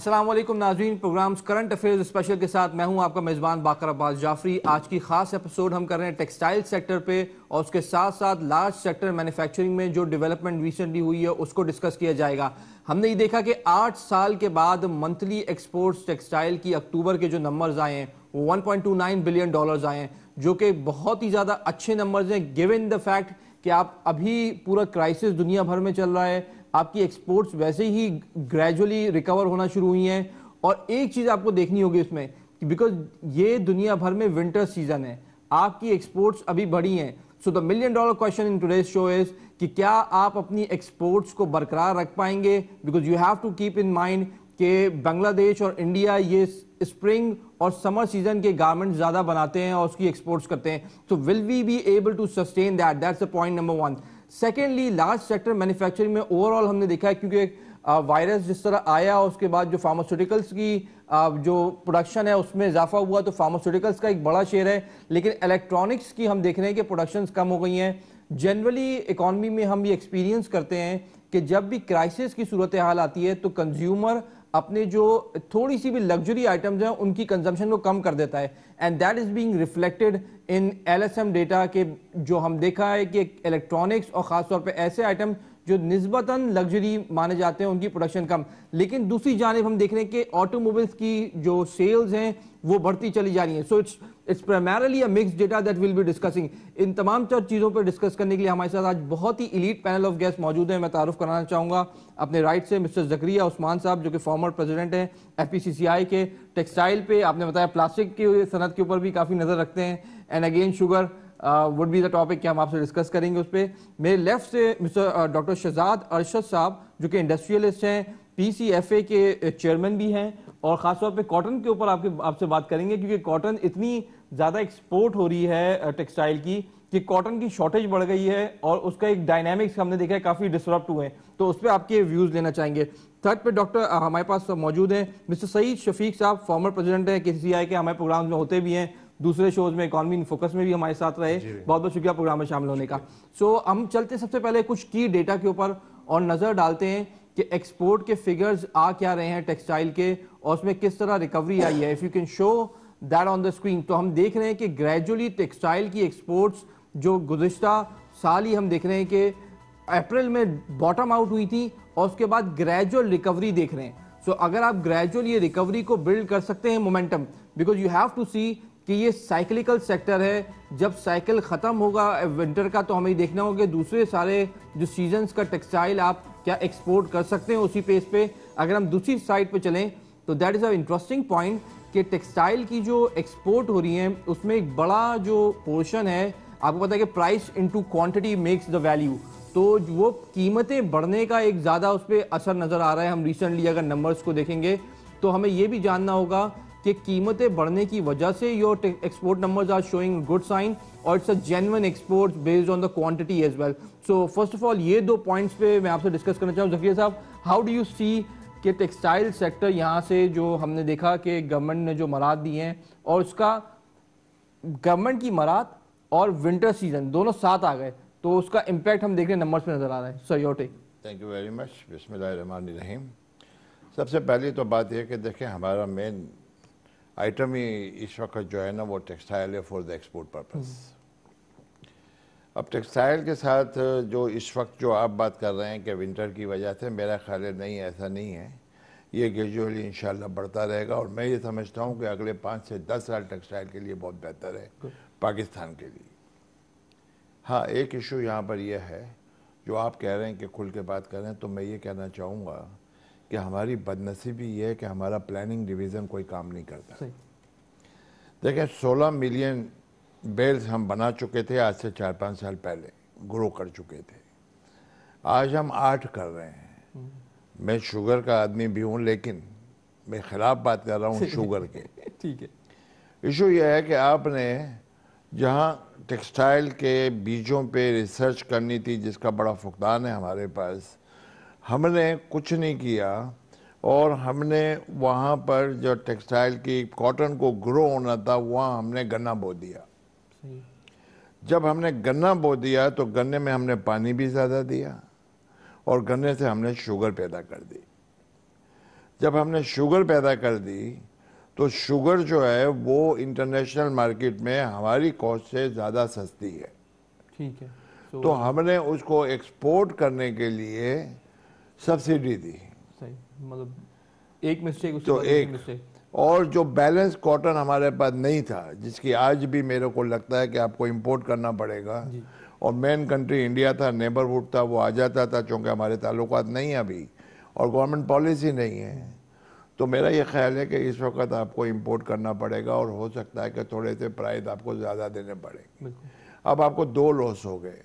السلام علیکم ناظرین، پروگرامز کرنٹ افیئرز اسپیشل کے ساتھ میں ہوں آپ کا میزبان باقر عباس جعفری۔ آج کی خاص ایپیسوڈ ہم کر رہے ہیں ٹیکسٹائل سیکٹر پہ، اور اس کے ساتھ ساتھ لارج سیکٹر مینوفیکچرنگ میں جو ڈیولپمنٹ ریسنٹلی ہوئی ہے اس کو ڈسکس کیا جائے گا۔ ہم نے یہ دیکھا کہ 8 سال کے بعد منتھلی ایکسپورٹس ٹیکسٹائل کی اکتوبر کے جو نمبرز آئے ہیں وہ $1.29 بلین آئے ہیں، جو کہ بہت ہی زیادہ اچھے نمبرز ہیں گیون دا فیکٹ کہ آپ ابھی پورا کرائسس دنیا بھر میں چل رہا ہے، آپ کی ایکسپورٹس ویسے ہی گریجولی ریکور ہونا شروع ہوئی ہیں۔ اور ایک چیز آپ کو دیکھنی ہوگی اس میں، بیکاز یہ دنیا بھر میں ونٹر سیزن ہے، آپ کی ایکسپورٹس ابھی بڑھی ہیں۔ سو دا $1 ملین کویسچن ان ٹوڈیز شو از کہ کیا آپ اپنی ایکسپورٹس کو برقرار رکھ پائیں گے، because you have to keep in mind کہ بنگلہ دیش اور انڈیا یہ اسپرنگ اور سمر سیزن کے گارمنٹس زیادہ بناتے ہیں اور اس کی ایکسپورٹس کرتے ہیں۔ تو will we be able to sustain that? That's the point number 1۔ Secondly, large sector manufacturing میں اوور آل ہم نے دیکھا ہے، کیونکہ وائرس جس طرح آیا اس کے بعد جو فارماسیوٹیکلس کی جو پروڈکشن ہے اس میں اضافہ ہوا، تو فارماسیوٹیکلس کا ایک بڑا شیئر ہے، لیکن الیکٹرانکس کی ہم دیکھ رہے ہیں کہ پروڈکشنز کم ہو گئی ہیں۔ جنرلی اکانومی میں ہم یہ ایکسپیرینس کرتے ہیں کہ جب بھی کرائسس کی صورتحال آتی ہے تو کنزیومر اپنے جو تھوڑی سی بھی لگژری آئٹمز ہیں ان کی کنزمپشن کو کم کر دیتا ہے، and that is being reflected in LSM data کہ جو ہم دیکھا ہے کہ الیکٹرانکس اور خاص طور پہ ایسے آئٹم جو نسبتاً لگژری مانے جاتے ہیں ان کی پروڈکشن کم، لیکن دوسری جانب ہم دیکھ رہے ہیں کہ آٹو موبائلز کی جو سیلز ہیں وہ بڑھتی چلی جا رہی ہیں۔ So it's primarily a mix data that will be discussing. ان تمام چیزوں پر ڈسکس کرنے کے لیے ہمارے ساتھ آج بہت ہی ایلیٹ پینل آف گیسٹ موجود ہیں۔ میں تعارف کرانا چاہوں گا اپنے رائٹ سے مسٹر زکریا عثمان صاحب، جو کہ فارمر پریزیڈنٹ ہیں FPCCI کے۔ ٹیکسٹائل پہ آپ نے بتایا پلاسٹک کی صنعت کے اوپر بھی کافی نظر رکھتے ہیں، and again sugar would be the topic کہ ہم آپ سے ڈسکس کریں گے اس پہ۔ میرے لیفٹ سے مسٹر ڈاکٹر شہزاد ارشد صاحب، جو کہ انڈسٹریلسٹ ہیں، PCFA کے چیئرمین بھی ہیں، اور خاص طور پہ کاٹن کے اوپر آپ سے بات کریں گے، کیونکہ کاٹن اتنی زیادہ ایکسپورٹ ہو رہی ہے ٹیکسٹائل کی کہ کاٹن کی شارٹیج بڑھ گئی ہے، اور اس کا ایک ڈائنامکس ہم نے دیکھا ہے کافی ڈسرپٹ ہوئے ہیں، تو اس پہ آپ کے ویوز لینا چاہیں گے۔ تھرڈ پہ ڈاکٹر ہمارے پاس موجود ہیں مسٹر سعید شفیق صاحب، فارمر پریزیڈنٹ ہیں KCCI کے، ہمارے پروگرامز میں ہوتے بھی ہیں، دوسرے شوز میں اکانومی ان فوکس میں بھی ہمارے ساتھ رہے۔ بہت بہت شکریہ پروگرام میں شامل ہونے کا۔ سو ہم چلتے سب سے پہلے کچھ کی ڈیٹا کے اوپر اور نظر ڈالتے ہیں کہ ایکسپورٹ کے فگرز آ کیا رہے ہیں ٹیکسٹائل کے، اور اس میں کس طرح ریکوری آئی ہے۔ If you can show that on the screen, تو ہم دیکھ رہے ہیں کہ گریجولی ٹیکسٹائل کی ایکسپورٹس جو گزشتہ سال ہی ہم دیکھ رہے ہیں کہ اپریل میں باٹم آؤٹ ہوئی تھی، اور اس کے بعد گریجول ریکوری دیکھ رہے ہیں۔ سو اگر آپ گریجول یہ ریکوری کو بلڈ کر سکتے ہیں momentum, because you have to see کہ یہ سائیکلیکل سیکٹر ہے، جب سائیکل ختم ہوگا ونٹر کا تو ہمیں دیکھنا ہوگا کہ دوسرے سارے جو سیزنز کا ٹیکسٹائل آپ کیا ایکسپورٹ کر سکتے ہیں اسی پیس پہ۔ اگر ہم دوسری سائڈ پہ چلیں تو that is a interesting point کہ ٹیکسٹائل کی جو ایکسپورٹ ہو رہی ہیں اس میں ایک بڑا جو پورشن ہے، آپ کو پتا ہے کہ price into quantity makes the value, تو وہ قیمتیں بڑھنے کا ایک زیادہ اس پہ اثر نظر آ رہا ہے۔ ہم ریسنٹلی اگر نمبرز کو دیکھیں گے تو ہمیں یہ بھی جاننا ہوگا کہ قیمتیں بڑھنے کی وجہ سے your export numbers are showing good sign, اور it's a genuine export based on the quantity as well. So first of all یہ دو پوائنٹس پہ میں آپ سے ڈسکس کرنا چاہوں۔ زکریا صاحب، ہاؤ ڈو یو سی کہ ٹیکسٹائل سیکٹر یہاں سے جو ہم نے دیکھا کہ گورنمنٹ نے جو مراد دی ہیں، اور اس کا گورنمنٹ کی مراد اور ونٹر سیزن دونوں ساتھ آ گئے، تو اس کا امپیکٹ ہم دیکھ رہے ہیں نمبرز پہ نظر آ رہا ہے۔ Sir your take. Thank you very much. بسم اللہ الرحمن الرحیم۔ سب سے پہلی تو بات یہ کہ دیکھیں ہمارا مین آئٹم ہی اس وقت جو ہے نا وہ ٹیکسٹائل ہے فور دا ایکسپورٹ پرپس۔ اب ٹیکسٹائل کے ساتھ جو اس وقت جو آپ بات کر رہے ہیں کہ ونٹر کی وجہ سے، میرا خیال ہے نہیں، ایسا نہیں ہے، یہ گریجولی انشاءاللہ بڑھتا رہے گا، اور میں یہ سمجھتا ہوں کہ اگلے 5 سے 10 سال ٹیکسٹائل کے لیے بہت بہتر ہے پاکستان کے لیے۔ ہاں، ایک ایشو یہاں پر یہ ہے جو آپ کہہ رہے ہیں کہ کھل کے بات کر رہے ہیں، تو میں یہ کہنا چاہوں گا کہ ہماری بدنصیبی یہ ہے کہ ہمارا پلاننگ ڈویژن کوئی کام نہیں کرتا۔ دیکھیں 16 ملین بیلز ہم بنا چکے تھے آج سے 4-5 سال پہلے، گرو کر چکے تھے، آج ہم 8 کر رہے ہیں۔ میں شوگر کا آدمی بھی ہوں، لیکن میں خلاف بات کر رہا ہوں شوگر کے۔ ٹھیک ہے۔ ایشو یہ ہے کہ آپ نے جہاں ٹیکسٹائل کے بیجوں پہ ریسرچ کرنی تھی، جس کا بڑا فقدان ہے ہمارے پاس، ہم نے کچھ نہیں کیا، اور ہم نے وہاں پر جو ٹیکسٹائل کی کاٹن کو گرو ہونا تھا وہاں ہم نے گنا بو دیا۔ جب ہم نے گنا بو دیا تو گنے میں ہم نے پانی بھی زیادہ دیا، اور گنے سے ہم نے شوگر پیدا کر دی۔ جب ہم نے شوگر پیدا کر دی تو شوگر جو ہے وہ انٹرنیشنل مارکیٹ میں ہماری کاسٹ سے زیادہ سستی ہے. ٹھیک ہے. تو ہم نے اس کو ایکسپورٹ کرنے کے لیے سبسڈی دی. صحیح. مطلب ایک مسٹیک اس تو کے ایک اور جو بیلنس کاٹن ہمارے پاس نہیں تھا, جس کی آج بھی میرے کو لگتا ہے کہ آپ کو امپورٹ کرنا پڑے گا, اور مین کنٹری انڈیا تھا, نیبرہڈ تھا, وہ آ جاتا تھا چونکہ ہمارے تعلقات نہیں ابھی اور گورنمنٹ پالیسی نہیں ہے. تو میرا یہ خیال ہے کہ اس وقت آپ کو امپورٹ کرنا پڑے گا اور ہو سکتا ہے کہ تھوڑے سے پرائز آپ کو زیادہ دینے پڑیں گے. اب آپ کو دو لاس ہو گئے.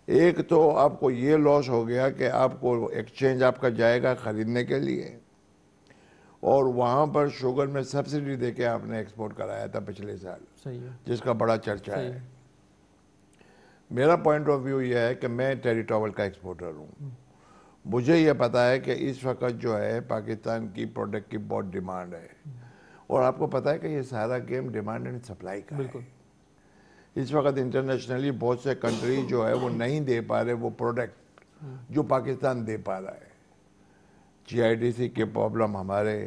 ایک تو آپ کو یہ لاس ہو گیا کہ آپ کو ایکسچینج آپ کا جائے گا خریدنے کے لیے, اور وہاں پر شوگر میں سبسڈی دے کے آپ نے ایکسپورٹ کرایا تھا پچھلے سال, جس کا بڑا چرچا ہے. میرا پوائنٹ آف ویو یہ ہے کہ میں ٹیریٹاول کا ایکسپورٹر ہوں. مجھے یہ پتا ہے کہ اس وقت جو ہے پاکستان کی پروڈکٹ کی بہت ڈیمانڈ ہے, اور آپ کو پتا ہے کہ یہ سارا گیم ڈیمانڈ اینڈ سپلائی کا ہے. اس وقت انٹرنیشنلی بہت سے کنٹری جو ہے وہ نہیں دے پا رہے وہ پروڈکٹ جو پاکستان دے پا رہا ہے. جی آئی ڈی سی کے پرابلم ہمارے,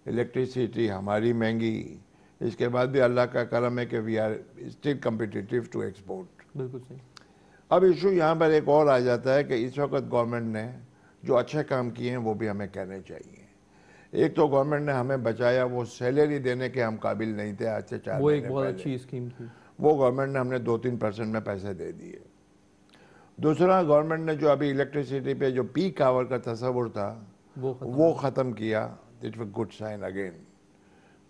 الیکٹریسٹی ہماری مہنگی, اس کے بعد بھی اللہ کا کرم ہے کہ we are still competitive to export. بالکل صحیح. اب ایشو یہاں پر ایک اور آ جاتا ہے کہ اس وقت گورنمنٹ نے جو اچھے کام کیے ہیں وہ بھی ہمیں کہنے چاہیے. ایک تو گورنمنٹ نے ہمیں بچایا, وہ سیلری دینے کے ہم قابل نہیں تھے آج سے 4 وہ مہینے ایک بہت پہلے. اچھی اسکیم تھی. وہ گورنمنٹ نے ہم نے 2-3% میں پیسے دے دیے. دوسرا, گورنمنٹ نے جو ابھی الیکٹریسٹی پہ جو پیک آور کا تصور تھا وہ ختم کیا. It was good sign again.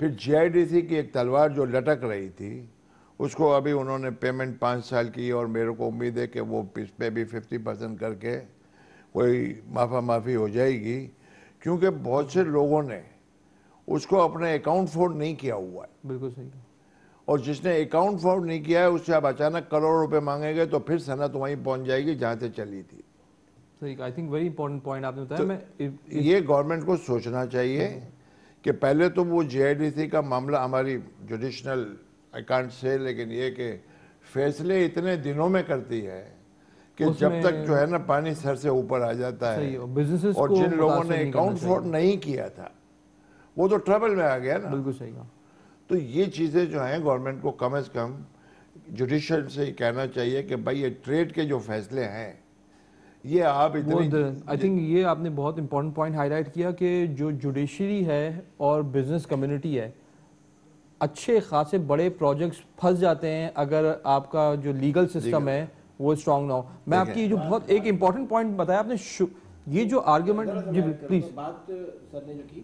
پھر جی آئی ڈی سی کی ایک تلوار جو لٹک رہی تھی اس کو ابھی انہوں نے پیمنٹ 5 سال کی, اور میرے کو امید ہے کہ وہ اس پہ بھی 50% کر کے کوئی معافی ہو جائے گی, کیونکہ بہت سے لوگوں نے اس کو اپنے اکاؤنٹ فورڈ نہیں کیا ہوا ہے. بالکل صحیح. اور جس نے اکاؤنٹ فورڈ نہیں کیا ہے اس سے اب اچانک کروڑ روپے مانگیں گے تو پھر صنعت وہیں پہنچ جائے گی جہاں سے چلی تھی. صحیح. I think very important point آپ نے بتایا. یہ گورنمنٹ کو سوچنا چاہیے کہ پہلے تو وہ جی آئی ڈی سی کا معاملہ ہماری جوڈیشنل آئی کانٹ سے, لیکن یہ کہ فیصلے اتنے دنوں میں کرتی ہے کہ جب تک جو ہے نا پانی سر سے اوپر آ جاتا ہے, اور جن لوگوں نے اکاؤنٹ فورڈ نہیں کیا تھا وہ تو ٹربل میں آ گیا نا. بالکل صحیح. تو یہ چیزیں جو ہیں گورنمنٹ کو کم از کم جوڈیشل سے کہنا چاہیے کہ بھائی یہ ٹریڈ کے جو فیصلے ہیں یہ آپ آئی تھنک یہ آپ نے بہت امپورٹنٹ پوائنٹ ہائی لائٹ کیا کہ جو جوڈیشری ہے اور بزنس کمیونٹی ہے, اچھے خاصے بڑے پروجیکٹس پھنس جاتے ہیں اگر آپ کا جو لیگل سسٹم ہے وہ اسٹرانگ نہ ہو. میں آپ کی جو بہت ایک امپورٹنٹ پوائنٹ بتایا آپ نے, یہ جو آرگیومنٹ, جی پلیز. بات سر نے جو کی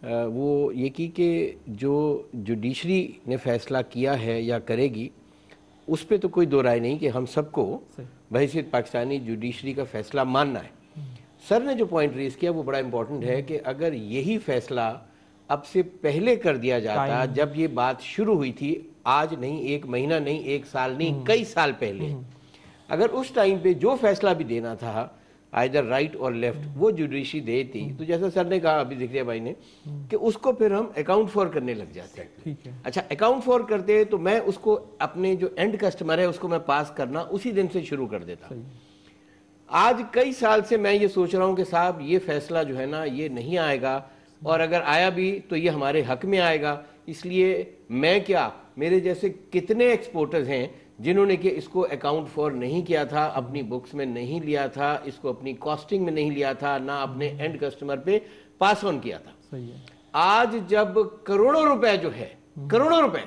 وہ یہ کی کہ جو جوڈیشری نے فیصلہ کیا ہے یا کرے گی اس پہ تو کوئی دو رائے نہیں کہ ہم سب کو بحیثیت پاکستانی جوڈیشری کا فیصلہ ماننا ہے. سر نے جو پوائنٹ ریز کیا وہ بڑا امپورٹنٹ ہے کہ اگر یہی فیصلہ اب سے پہلے کر دیا جاتا, جب یہ بات شروع ہوئی تھی, آج نہیں, 1 مہینہ نہیں, 1 سال نہیں, کئی سال پہلے, اگر اس ٹائم پہ جو فیصلہ بھی دینا تھا آئیدر رائٹ اور لیفٹ وہ جوڈیشری دیتی, تو جیسا سر نے کہا ابھی ذکریہ بھائی نے کہ اس کو پھر ہم اکاؤنٹ فور کرنے لگ جاتے ہیں. اچھا اکاؤنٹ فور کرتے تو میں اس کو اپنے جو اینڈ کسٹمر ہے اس کو میں پاس کرنا اسی دن سے شروع کر دیتا. آج کئی سال سے میں یہ سوچ رہا ہوں کہ صاحب یہ فیصلہ جو ہے نا یہ نہیں آئے گا, اور اگر آیا بھی تو یہ ہمارے حق میں آئے گا. اس لیے میں کیا, میرے جیسے کتنے ایکسپورٹرز ہیں جنہوں نے کہ اس کو اکاؤنٹ فور نہیں کیا تھا, اپنی بکس میں نہیں لیا تھا, اس کو اپنی کاسٹنگ میں نہیں لیا تھا, نہ اپنے اینڈ کسٹمر پہ پاس آن کیا تھا. آج جب کروڑوں روپے جو ہے, کروڑوں روپے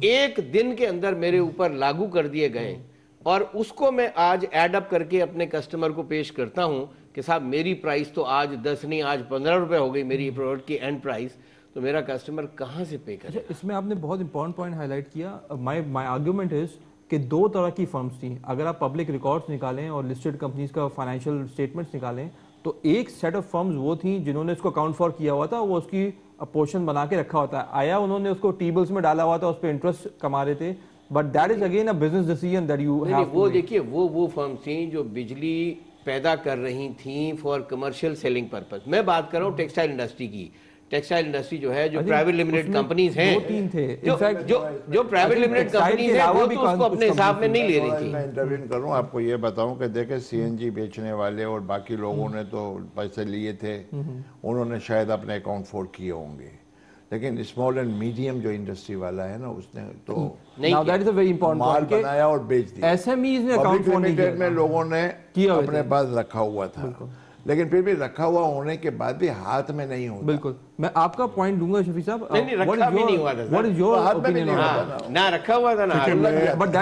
ایک دن کے اندر میرے اوپر لاگو کر دیے گئے, اور اس کو میں آج ایڈ اپ کر کے اپنے کسٹمر کو پیش کرتا ہوں کہ صاحب میری پرائس تو آج 10 نہیں, آج 15 روپے ہو گئی میری پروڈکٹ کی اینڈ پرائس, تو میرا کسٹمر کہاں سے پے کرے. اس میں آپ نے بہت امپورٹنٹ پوائنٹ ہائی لائٹ کیا. مائی آرگیومنٹ از کہ 2 طرح کی فرمز تھیں. اگر آپ پبلک ریکارڈز نکالیں اور لسٹڈ کمپنیز کا فائنینشیل اسٹیٹمنٹس نکالیں تو ایک سیٹ آف فرمز وہ تھیں جنہوں نے اس کو اکاؤنٹ فور کیا ہوا تھا, وہ اس کی پورشن بنا کے رکھا ہوتا ہے. آیا انہوں نے اس کو ٹی بلز میں ڈالا ہوا تھا, اس پہ انٹرسٹ کما رہے تھے, but that is again a business decision that you have. وہ دیکھیے وہ فرمز تھیں جو بجلی پیدا کر رہی تھیں فار کمرشل سیلنگ پرپز. میں بات کر رہا ہوں ٹیکسٹائل انڈسٹری کی. ٹیکسٹائل انڈسٹری جو ہے جو پرائیویٹ لمیٹڈ کمپنیز ہیں 2-3 تھے جو پرائیویٹ لمیٹڈ کمپنیز ہیں وہ تو اس کو اپنے حساب میں نہیں لے رہی تھی. میں انٹروین کروں آپ کو یہ بتاؤں کہ دیکھیں سی این جی بیچنے والے اور باقی لوگوں نے تو پیسے لیے تھے, انہوں نے شاید اپنے اکاؤنٹ فورڈ کیے ہوں گے, لیکن اسمال اینڈ میڈیم جو انڈسٹری والا ہے نا اس نے تو مال بنایا اور بیچ دیا. ایس ایم ایز نے اکاؤنٹ فورڈ نہیں کیا, میں لوگوں نے اپنے پاس رکھا ہوا تھا, لیکن پھر بھی رکھا ہوا ہونے کے بعد بھی ہاتھ میں نہیں ہوتا. بالکل میں آپ کا پوائنٹ دوں گا شفیع صاحب. نہیں رکھا بھی نہیں ہوا تھا, What is your opinion on that? نہ رکھا ہوا تھا نا. But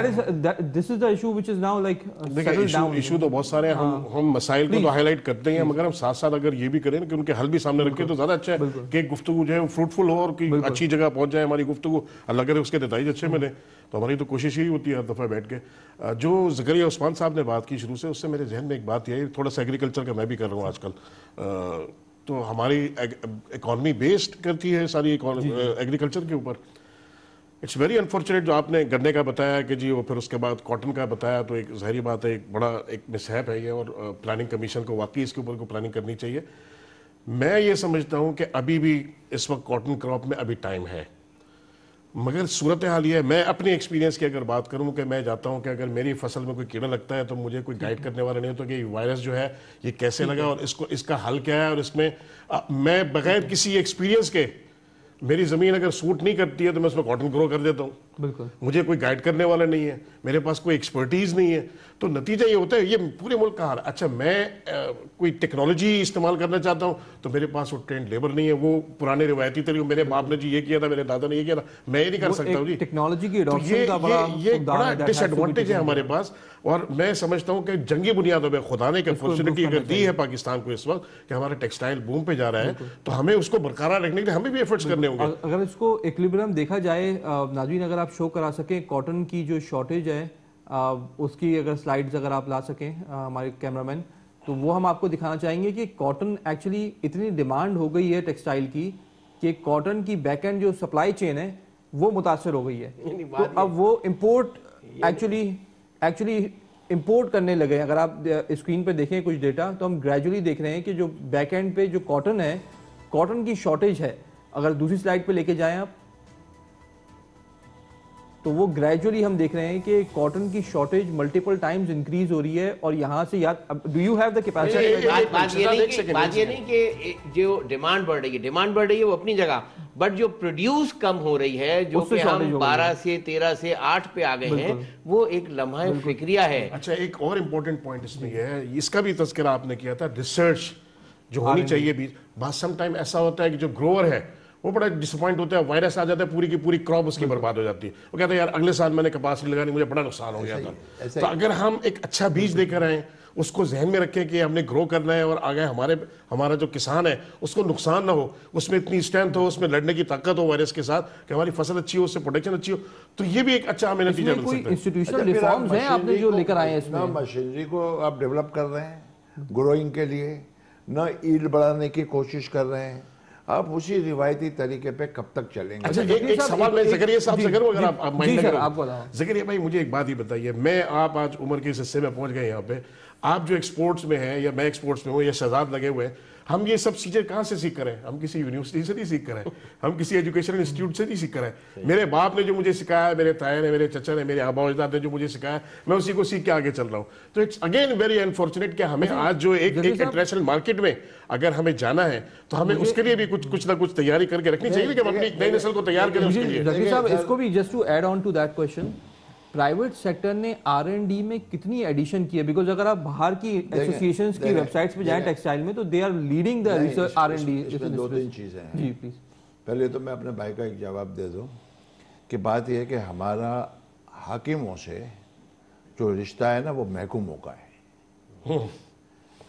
this is the issue which is now like settled down. Issue تو بہت سارے ہیں, ہم مسائل کو تو ہائی لائٹ کرتے ہیں, مگر ہم ساتھ ساتھ اگر یہ بھی کریں کہ ان کے حل بھی سامنے رکھیں تو زیادہ اچھا ہے کہ گفتگو جو ہے فروٹفل ہو اور اچھی جگہ پہنچ جائے ہماری گفتگو, اللہ کرے اس کے نتائج اچھے ملیں. تو ہماری تو کوشش یہی ہوتی ہے ہر دفعہ بیٹھ کے. جو زکریا عثمان صاحب نے بات کی شروع سے, اس سے میرے ذہن میں ایک بات یہ ہے, تھوڑا سا ایگریکلچر کا میں بھی کر رہا ہوں آج کل, تو ہماری اکانومی بیسڈ کرتی ہے ساری ایگریکلچر کے اوپر. اٹس ویری انفارچونیٹ جو آپ نے گنے کا بتایا کہ جی, وہ پھر اس کے بعد کاٹن کا بتایا, تو ایک ظاہری بات ہے ایک بڑا ایک مسہیپ ہے یہ, اور پلاننگ کمیشن کو واقعی اس کے اوپر کو پلاننگ کرنی چاہیے. میں یہ سمجھتا ہوں کہ ابھی بھی اس وقت کاٹن کراپ میں ابھی ٹائم ہے, مگر صورتحال یہ ہے, میں اپنی ایکسپیرینس کی اگر بات کروں کہ میں جاتا ہوں کہ اگر میری فصل میں کوئی کیڑا لگتا ہے تو مجھے کوئی گائیڈ کرنے والا نہیں ہوتا کہ یہ وائرس جو ہے یہ کیسے لگا اور اس کا حل کیا ہے, اور اس میں بغیر کسی ایکسپیرینس کے میری زمین اگر سوٹ نہیں کرتی ہے تو میں اس میں کاٹن گرو کر دیتا ہوں. بالکل مجھے کوئی گائیڈ کرنے والا نہیں ہے, میرے پاس کوئی ایکسپرٹیز نہیں ہے, تو نتیجہ یہ ہوتا ہے یہ پورے ملک کا حال. اچھا میں کوئی ٹیکنالوجی استعمال کرنا چاہتا ہوں تو میرے پاس وہ ٹرینڈ لیبر نہیں ہے, وہ پرانے روایتی طریقے, میرے باپ نے جی یہ کیا تھا, میرے دادا نے یہ کیا تھا, میں یہ نہیں کر سکتا ہوں جی. ٹیکنالوجی کی ایڈاپشن کا یہ بڑا ڈس ایڈوانٹیج ہے ہمارے پاس, اور میں سمجھتا ہوں کہ جنگی بنیادوں پہ خدا نے ایک اپرچونٹی اگر دی ہے پاکستان کو اس وقت کہ ہمارا ٹیکسٹائل بوم پہ جا رہا ہے, تو ہمیں اس کو برقرار رکھنے کے لیے ہمیں بھی ایفرٹس کرنے ہوں گے. اگر اس کو ایکولیبرم دیکھا جائے, ناظرین اگر آپ شو کرا سکیں کاٹن کی جو شارٹیج ہے اس کی اگر سلائیڈز اگر آپ لا سکیں ہمارے کیمرامین, تو وہ ہم آپ کو دکھانا چاہیں گے کہ کاٹن ایکچولی اتنی ڈیمانڈ ہو گئی ہے ٹیکسٹائل کی کہ کاٹن کی بیک اینڈ جو سپلائی چین ہے وہ متاثر ہو گئی ہے. تو اب وہ امپورٹ ایکچولی امپورٹ کرنے لگے. اگر آپ اسکرین پہ دیکھیں کچھ ڈیٹا تو ہم گریجولی دیکھ رہے ہیں کہ جو بیک اینڈ پہ جو کاٹن ہے, کاٹن کی شارٹیج ہے. اگر دوسری سلائیڈ پہ لے کے جائیں آپ تو وہ گریجولی ہم دیکھ رہے ہیں کہ کاٹن کی شارٹیج ملٹیپل ٹائمز انکریز ہو رہی ہے. اور یہاں سے do you have the capacity. بات یہ نہیں کہ جو ڈیمانڈ بڑھ رہی ہے وہ اپنی جگہ, بٹ جو پروڈیوس کم ہو رہی ہے, جو کہ ہم 12 سے 13 سے 8 پہ آ گئے ہیں, وہ ایک لمحہ فکریہ ہے. اچھا ایک اور امپورٹنٹ پوائنٹ اس میں یہ ہے, اس کا بھی تذکرہ آپ نے کیا تھا, ریسرچ جو ہونی چاہیے بھی. بات سم ٹائم ایسا ہوتا ہے کہ جو گروور ہے وہ بڑا ڈس اپوائنٹ ہوتا ہے, وائرس آ جاتا ہے, پوری کی پوری کراپ اس کی برباد ہو جاتی ہے. وہ کہتا ہے یار اگلے سال میں نے کپاس نہیں لگانی, مجھے بڑا نقصان ہو گیا تھا. تو اگر ہم ایک اچھا بیج لے کر آئیں, اس کو ذہن میں رکھیں کہ ہم نے گرو کرنا ہے, اور آگے ہمارا جو کسان ہے اس کو نقصان نہ ہو, اس میں اتنی اسٹرینتھ ہو, اس میں لڑنے کی طاقت ہو وائرس کے ساتھ, کہ ہماری فصل اچھی ہو, اس سے پروڈکشن اچھی ہو, تو یہ بھی ایک اچھا ہمیں نتیجہ مل سکتا ہے. انسٹیٹیوشنل ریفارمز ہیں آپ نے جو لے کر آئے ہیں, اس میں مشینری کو آپ ڈیولپ کر رہے ہیں گروئنگ کے لیے, نہ ایلڈ بڑھانے کی کوشش کر رہے ہیں. آپ اسی روایتی طریقے پہ کب تک چلیں گے؟ اچھا ایک سوال میں زکریا صاحب سے کروں, اگر آپ مائنڈ نہ کریں. زکریا بھائی مجھے ایک بات ہی بتائیے, میں آپ آج عمر کے اس حصے میں پہنچ گئے یہاں پہ, آپ جو ایکسپورٹس میں ہیں یا میں ایکسپورٹس میں ہوں یا شہزاد لگے ہوئے ہیں, ہم یہ سب چیزیں کہاں سے سیکھ کر ہیں؟ ہم کسی یونیورسٹی سے نہیں سیکھ کر ہیں, ہم کسی ایجوکیشنل انسٹیٹیوٹ سے نہیں سیکھ کر ہیں. میرے باپ نے جو مجھے سکھایا, میرے تایا نے, میرے چچا نے, میرے آبا و اجداد نے جو مجھے سکھایا, میں اسی کو سیکھ کے آگے چل رہا ہوں. تو اٹس اگین ویری انفارچونیٹ کہ ہمیں آج جو ایک انٹرنیشنل مارکیٹ میں اگر ہمیں جانا ہے تو ہمیں اس کے لیے بھی کچھ نہ کچھ تیاری کر کے رکھنی چاہیے کہ ہم اپنی نئی نسل کو تیار کریں اس کے لیے. ذکی صاحب اس کو بھی just to add on to that question, private sector نے R&D میں کتنی ایڈیشن کی ہے؟ بیکاز اگر آپ باہر کی ایسوسیشنز کی ویب سائٹس پہ جائیں ٹیکسٹائل میں, تو they are leading the research R&D. اس میں 2-3 چیزیں ہیں. جی پلیز. پہلے تو میں اپنے بھائی کا ایک جواب دے دوں کہ بات یہ ہے کہ ہمارا حاکموں سے جو رشتہ ہے نا وہ محکوموں کا ہے.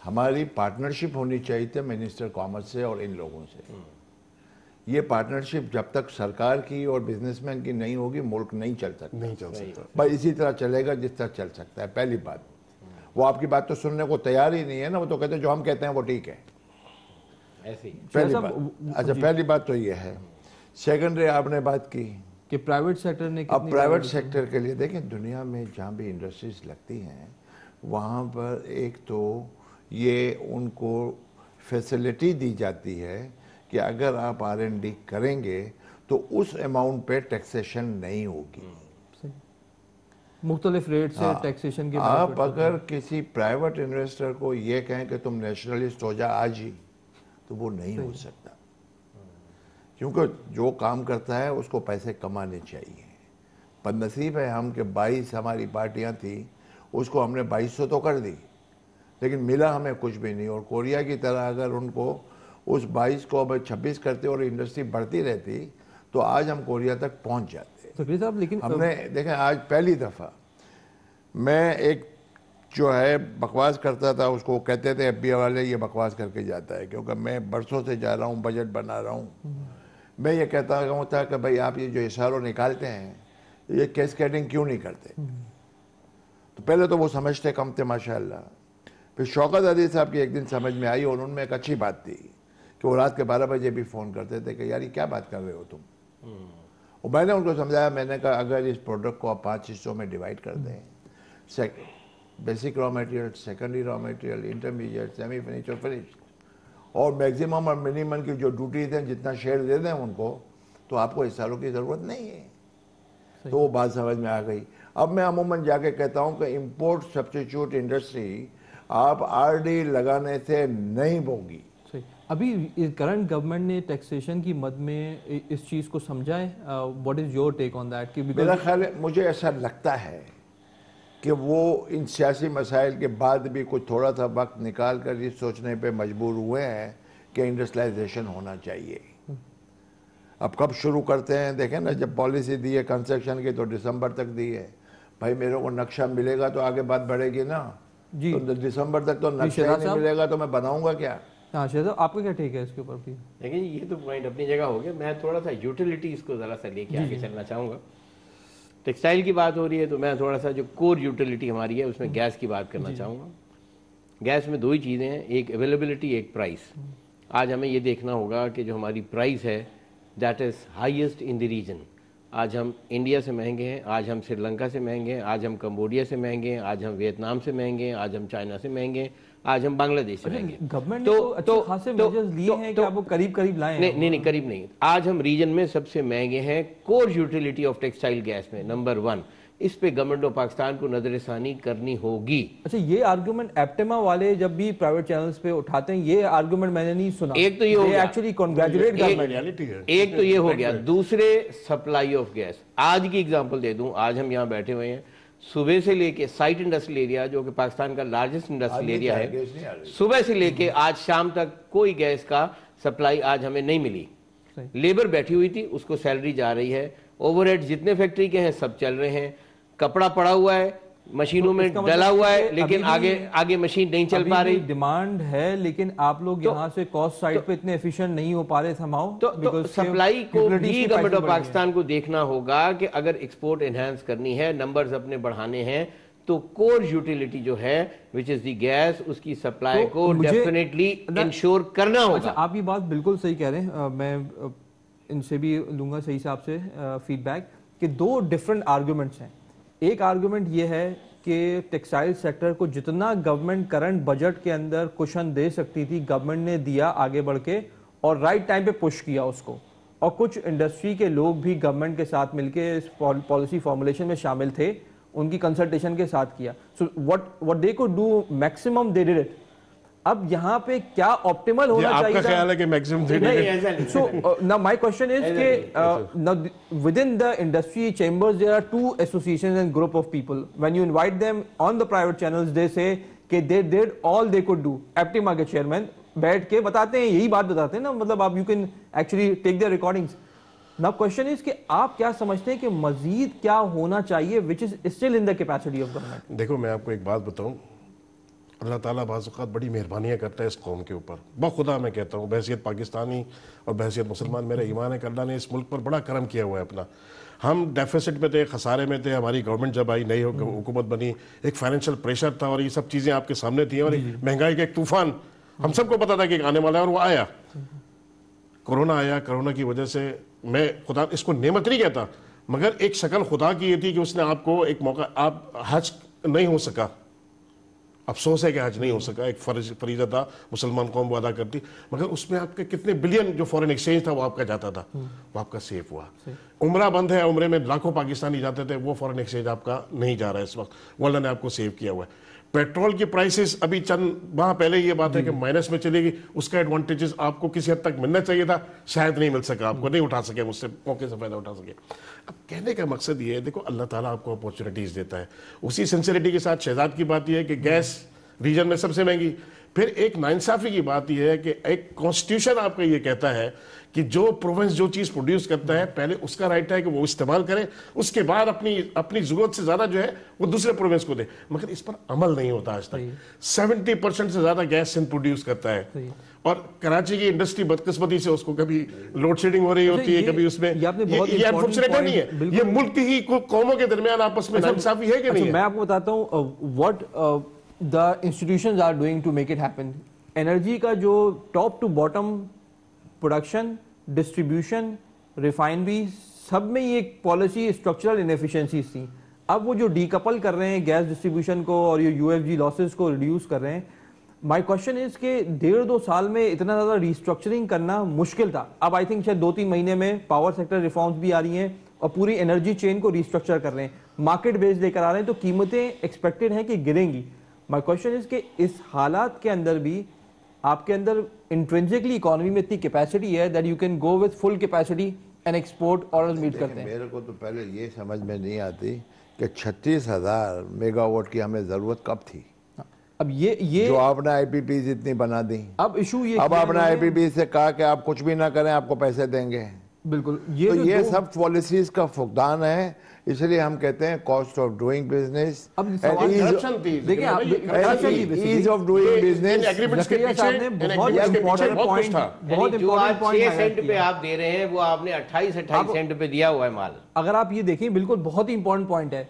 ہماری پارٹنرشپ ہونی چاہیے تھی منسٹر کامرس سے اور ان لوگوں سے. یہ پارٹنرشپ جب تک سرکار کی اور بزنس مین کی نہیں ہوگی ملک نہیں چل سکتا. بس اسی طرح چلے گا جس طرح چل سکتا ہے. پہلی بات, وہ آپ کی بات تو سننے کو تیار ہی نہیں ہے نا, وہ تو کہتے ہیں جو ہم کہتے ہیں وہ ٹھیک ہے. پہلی بات. اچھا پہلی بات تو یہ ہے. سیکنڈری آپ نے بات کی کہ پرائیویٹ سیکٹر نے, اب پرائیویٹ سیکٹر کے لیے دیکھیں دنیا میں جہاں بھی انڈسٹریز لگتی ہیں وہاں پر ایک تو یہ ان کو فیسلٹی دی جاتی ہے کہ اگر آپ R&D کریں گے تو اس اماؤنٹ پہ ٹیکسیشن نہیں ہوگی. مختلف ریٹ سے ٹیکسیشن کے آپ اگر کسی پرائیویٹ انویسٹر کو یہ کہیں کہ تم نیشنلسٹ ہو جا آج ہی, تو وہ نہیں ہو سکتا, کیونکہ جو کام کرتا ہے اس کو پیسے کمانے چاہیے. بد نصیب ہے ہم کہ 22 ہماری پارٹیاں تھیں, اس کو ہم نے 2200 تو کر دی, لیکن ملا ہمیں کچھ بھی نہیں. اور کوریا کی طرح اگر ان کو اس 22 کو اب 26 کرتے اور انڈسٹری بڑھتی رہتی تو آج ہم کوریا تک پہنچ جاتے. لیکن ہم نے دیکھیں آج پہلی دفعہ میں ایک جو ہے بکواس کرتا تھا, اس کو کہتے تھے FBI والے یہ بکواس کر کے جاتا ہے, کیونکہ میں برسوں سے جا رہا ہوں, بجٹ بنا رہا ہوں. میں یہ کہتا ہوں کہ بھائی آپ یہ جو اشاروں نکالتے ہیں یہ کیسکیڈنگ کیوں نہیں کرتے. تو پہلے تو وہ سمجھتے کم تھے ماشاءاللہ. پھر شوکت علی صاحب کی ایک دن سمجھ میں آئی, اور ان میں ایک اچھی بات تھی کہ وہ رات کے 12 بجے بھی فون کرتے تھے کہ یار یہ کیا بات کر رہے ہو تم. اور میں نے ان کو سمجھایا, میں نے کہا اگر اس پروڈکٹ کو آپ 5 حصوں میں ڈیوائڈ کر دیں, basic raw material, secondary raw material, intermediate, semi finish اور فنش, اور میکسیمم اور منیمم کی جو ڈیوٹیز ہیں جتنا شیئر دے دیں ان کو, تو آپ کو اشاروں کی ضرورت نہیں ہے. تو وہ بات سمجھ میں آ گئی. اب میں عموماً جا کے کہتا ہوں کہ امپورٹ سبسٹیچیوٹ انڈسٹری آپ RD لگانے سے نہیں ہوگی. ابھی کرنٹ گورنمنٹ نے ٹیکسیشن کی مد میں اس چیز کو سمجھا ہے. What is your take on that? میرا خیال ہے, مجھے ایسا لگتا ہے کہ وہ ان سیاسی مسائل کے بعد بھی کچھ تھوڑا سا وقت نکال کر یہ سوچنے پہ مجبور ہوئے ہیں کہ انڈسٹریلائزیشن ہونا چاہیے. اب کب شروع کرتے ہیں دیکھیں نا, جب پالیسی دی ہے کنسٹرکشن کی تو دسمبر تک دی ہے. بھائی میرے کو نقشہ ملے گا تو آگے بات بڑھے گی نا. تو دسمبر تک تو نقشہ ہی نہیں ملے گا تو میں بناؤں گا کیا؟ ہاں شہزاد آپ کا کیا ٹھیک ہے اس کے اوپر؟ دیکھیں یہ تو پوائنٹ اپنی جگہ ہو گیا. میں تھوڑا سا یوٹیلیٹیز کو ذرا سا لے کے آگے چلنا چاہوں گا. ٹیکسٹائل کی بات ہو رہی ہے تو میں تھوڑا سا جو کور یوٹیلیٹی ہماری ہے اس میں گیس کی بات کرنا چاہوں گا. گیس میں 2 ہی چیزیں ہیں, ایک اویلیبلٹی, ایک پرائس. آج ہمیں یہ دیکھنا ہوگا کہ جو ہماری پرائس ہے that is highest in the region. آج ہم انڈیا سے مہنگے ہیں, آج ہم سری لنکا سے مہنگے ہیں, آج ہم کمبوڈیا سے مہنگے ہیں, آج ہم ویتنام سے مہنگے ہیں, آج ہم چائنا سے مہنگے ہیں, آج ہم بنگلہ دیش سے مہنگے ہیں. گورنمنٹ نے تو اچھے خاصے میجرز لیے ہیں کہ آپ وہ قریب لائیں. نہیں قریب نہیں. آج ہم ریجن میں سب سے مہنگے ہیں کور یوٹیلیٹی آف ٹیکسٹائل گیس میں, نمبر 1. اس پہ گورنمنٹ آف پاکستان کو نظر ثانی کرنی ہوگی. اچھا یہ آرگومنٹ ایپٹیما والے جب بھی پرائیویٹ چینلز پہ اٹھاتے ہیں, یہ آرگومنٹ میں نے نہیں سنا. ایک تو یہ ہو گیا, ایکچولی کنگریچولیٹ گورنمنٹ. ایک تو یہ ہو گیا. دوسرے سپلائی آف گیس. آج کی اگزامپل دے دوں, آج ہم یہاں بیٹھے ہوئے ہیں, صبح سے لے کے سائٹ انڈسٹریل ایریا جو کہ پاکستان کا لارجسٹ انڈسٹریل ایریا ہے, صبح سے لے کے آج شام تک کوئی گیس کا سپلائی آج ہمیں نہیں ملی. لیبر بیٹھی ہوئی تھی, اس کو سیلری جا رہی ہے, اوور ہیڈ جتنے فیکٹری کے ہیں سب چل رہے ہیں, کپڑا پڑا ہوا ہے, مشینوں میں ڈلا ہوا ہے, لیکن آگے مشین نہیں چل پا رہی. ڈیمانڈ ہے لیکن آپ لوگ یہاں سے کاسٹ سائڈ پہ اتنے ایفیشنٹ نہیں ہو پا رہے سماؤ. تو سپلائی کو بھی گورنمنٹ آف پاکستان کو دیکھنا ہوگا کہ اگر ایکسپورٹ انہانس کرنی ہے, نمبرز اپنے بڑھانے ہیں, تو کور یوٹیلیٹی جو ہے وچ از دی گیس, اس کی سپلائی کو ڈیفینیٹلی انشور کرنا ہوگا. آپ یہ بات بالکل صحیح کہہ رہے ہیں. میں ان سے بھی لوں گا صحیح صاحب سے فیڈ بیک کہ 2 ڈفرنٹ آرگومنٹس ہیں. ایک آرگومنٹ یہ ہے کہ ٹیکسٹائل سیکٹر کو جتنا گورنمنٹ کرنٹ بجٹ کے اندر کوشن دے سکتی تھی گورنمنٹ نے دیا آگے بڑھ کے, اور رائٹ ٹائم پہ پش کیا اس کو, اور کچھ انڈسٹری کے لوگ بھی گورنمنٹ کے ساتھ مل کے اس پالیسی فارمولیشن میں شامل تھے, ان کی کنسلٹیشن کے ساتھ کیا. سو what they could do maximum they did it. اب یہاں پہ کیا آپٹیمل ہونا چاہیے؟ آپ کا خیال ہے کہ میکسیمم دے دیں؟ So now my question is کہ now within the industry chambers there are 2 associations and group of people. When you invite them on the private channels they say کہ they did all they could do. ایپٹیما کے chairman بیٹھ کے بتاتے ہیں, یہی بات بتاتے ہیں نا, مطلب آپ you can actually take their recordings. Now question is کہ آپ کیا سمجھتے ہیں کہ مزید کیا ہونا چاہیے which is still in the capacity of government؟ دیکھو میں آپ کو ایک بات بتاؤں, اللہ تعالیٰ بعض اوقات بڑی مہربانیاں کرتا ہے اس قوم کے اوپر. بخدا میں کہتا ہوں, بحیثیت پاکستانی اور بحیثیت مسلمان, میرا ایمان ہے کہ اللہ نے اس ملک پر بڑا کرم کیا ہوا ہے اپنا. ہم ڈیفیسٹ میں تھے, خسارے میں تھے, ہماری گورنمنٹ جب آئی, نئی حکومت بنی, ایک فائنینشیل پریشر تھا, اور یہ سب چیزیں آپ کے سامنے تھیں, اور مہنگائی کا ایک طوفان ہم سب کو پتا تھا کہ آنے والا ہے, اور وہ آیا. کورونا آیا, کورونا کی وجہ سے میں خدا اس کو نعمت نہیں کہتا, مگر ایک شکل خدا کی یہ تھی کہ اس نے آپ کو ایک موقع, آپ حج نہیں ہو سکا, افسوس ہے کہ آج نہیں ہو سکا. ایک فریضہ تھا مسلمان قوم وہ ادا کرتی, مگر اس میں آپ کے کتنے بلین جو فورن ایکسچینج تھا وہ آپ کا جاتا تھا, وہ آپ کا سیف ہوا. عمرہ بند ہے, عمرے میں لاکھوں پاکستانی جاتے تھے, وہ فورن ایکسچینج آپ کا نہیں جا رہا ہے اس وقت, وہ اللہ نے آپ کو سیو کیا ہوا ہے. پیٹرول کی پرائسز ابھی چند ماہ پہلے یہ بات ہے کہ مائنس میں چلے گی, اس کا ایڈوانٹیجز آپ کو کسی حد تک ملنا چاہیے تھا, شاید نہیں مل سکا, آپ کو نہیں اٹھا سکے, مجھ سے موقع سے فائدہ اٹھا سکے. اب کہنے کا مقصد یہ ہے, دیکھو اللہ تعالیٰ آپ کو اپورچونیٹیز دیتا ہے. اسی سنسیریٹی کے ساتھ شہزاد کی بات یہ ہے کہ گیس ریجن میں سب سے مہنگی. پھر ایک ناانصافی کی بات یہ ہے کہ ایک کانسٹیٹیوشن آپ کا یہ کہتا ہے کہ جو پروونس جو چیز پروڈیوس کرتا ہے پہلے اس کا رائٹ ہے کہ وہ استعمال کرے, اس کے بعد اپنی ضرورت سے زیادہ جو ہے وہ دوسرے پروونس کو دے, مگر اس پر عمل نہیں ہوتا آج تک. 70% سے زیادہ گیس سندھ پروڈیوس کرتا ہے, اور کراچی کی انڈسٹری بدقسمتی سے اس کو کبھی لوڈ شیڈنگ ہو رہی ہوتی ہے, کبھی اس میں یہ انفارچونیٹ نہیں ہے, یہ ملک ہی قوموں کے درمیان آپس میں ناانصافی ہے کہ نہیں ہے. میں آپ کو بتاتا ہوں what the institutions are doing to make it happen. Energy کا جو top to bottom production, distribution, refinery, سب میں یہ ایک پالیسی اسٹرکچرل انیفیشنسیز تھیں. اب وہ جو ڈی کپل کر رہے ہیں گیس ڈسٹریبیوشن کو اور یہ یو ایف جی لاسز کو ریڈیوس کر رہے ہیں. مائی کوشچن از کہ 1.5-2 سال میں اتنا زیادہ ریسٹرکچرنگ کرنا مشکل تھا. اب آئی تھنک شاید 2-3 مہینے میں پاور سیکٹر ریفارمز بھی آ رہی ہیں اور پوری انرجی چین کو ریسٹرکچر کر رہے ہیں, مارکیٹ بیس لے کر آ رہے ہیں, تو قیمتیں ایکسپیکٹڈ ہیں کہ گریں گی. مائی کوشچن از کہ اس حالات کے اندر بھی آپ کے اندر انٹرنسکلی اکانومی میں اتنی کیپیسٹی ہے that you can go with full capacity and export orders meet کرتے ہیں. میرے کو تو پہلے یہ سمجھ میں نہیں آتی کہ 36,000 میگا واٹ کی ہمیں ضرورت کب تھی. اب یہ جو آپ نے آئی پی پیز اتنی بنا دی, اب ایشو یہ اب آپ نے آئی پی پی سے کہا کہ آپ کچھ بھی نہ کریں, آپ کو پیسے دیں گے. بالکل یہ سب پالیسیز کا فقدان ہے, اس لیے ہم کہتے ہیں کاسٹ آف ڈوئنگ بزنس, دیکھیں ایز آف ڈوئنگ بزنس. بہت امپورٹنٹ پوائنٹ پہ آپ دے رہے ہیں, وہ آپ نے 28 سینٹ پہ دیا ہوا ہے مال. اگر آپ یہ دیکھیں بالکل بہت ہی امپورٹنٹ پوائنٹ ہے.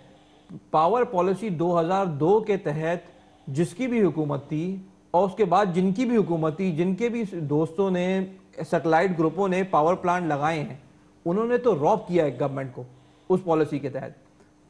پاور پالیسی 2002 کے تحت جس کی بھی حکومت تھی اور اس کے بعد جن کی بھی حکومت تھی, جن کے بھی دوستوں نے سیٹلائٹ گروپوں نے پاور پلانٹ لگائے ہیں, انہوں نے تو روب کیا ہے گورنمنٹ کو اس پالیسی کے تحت.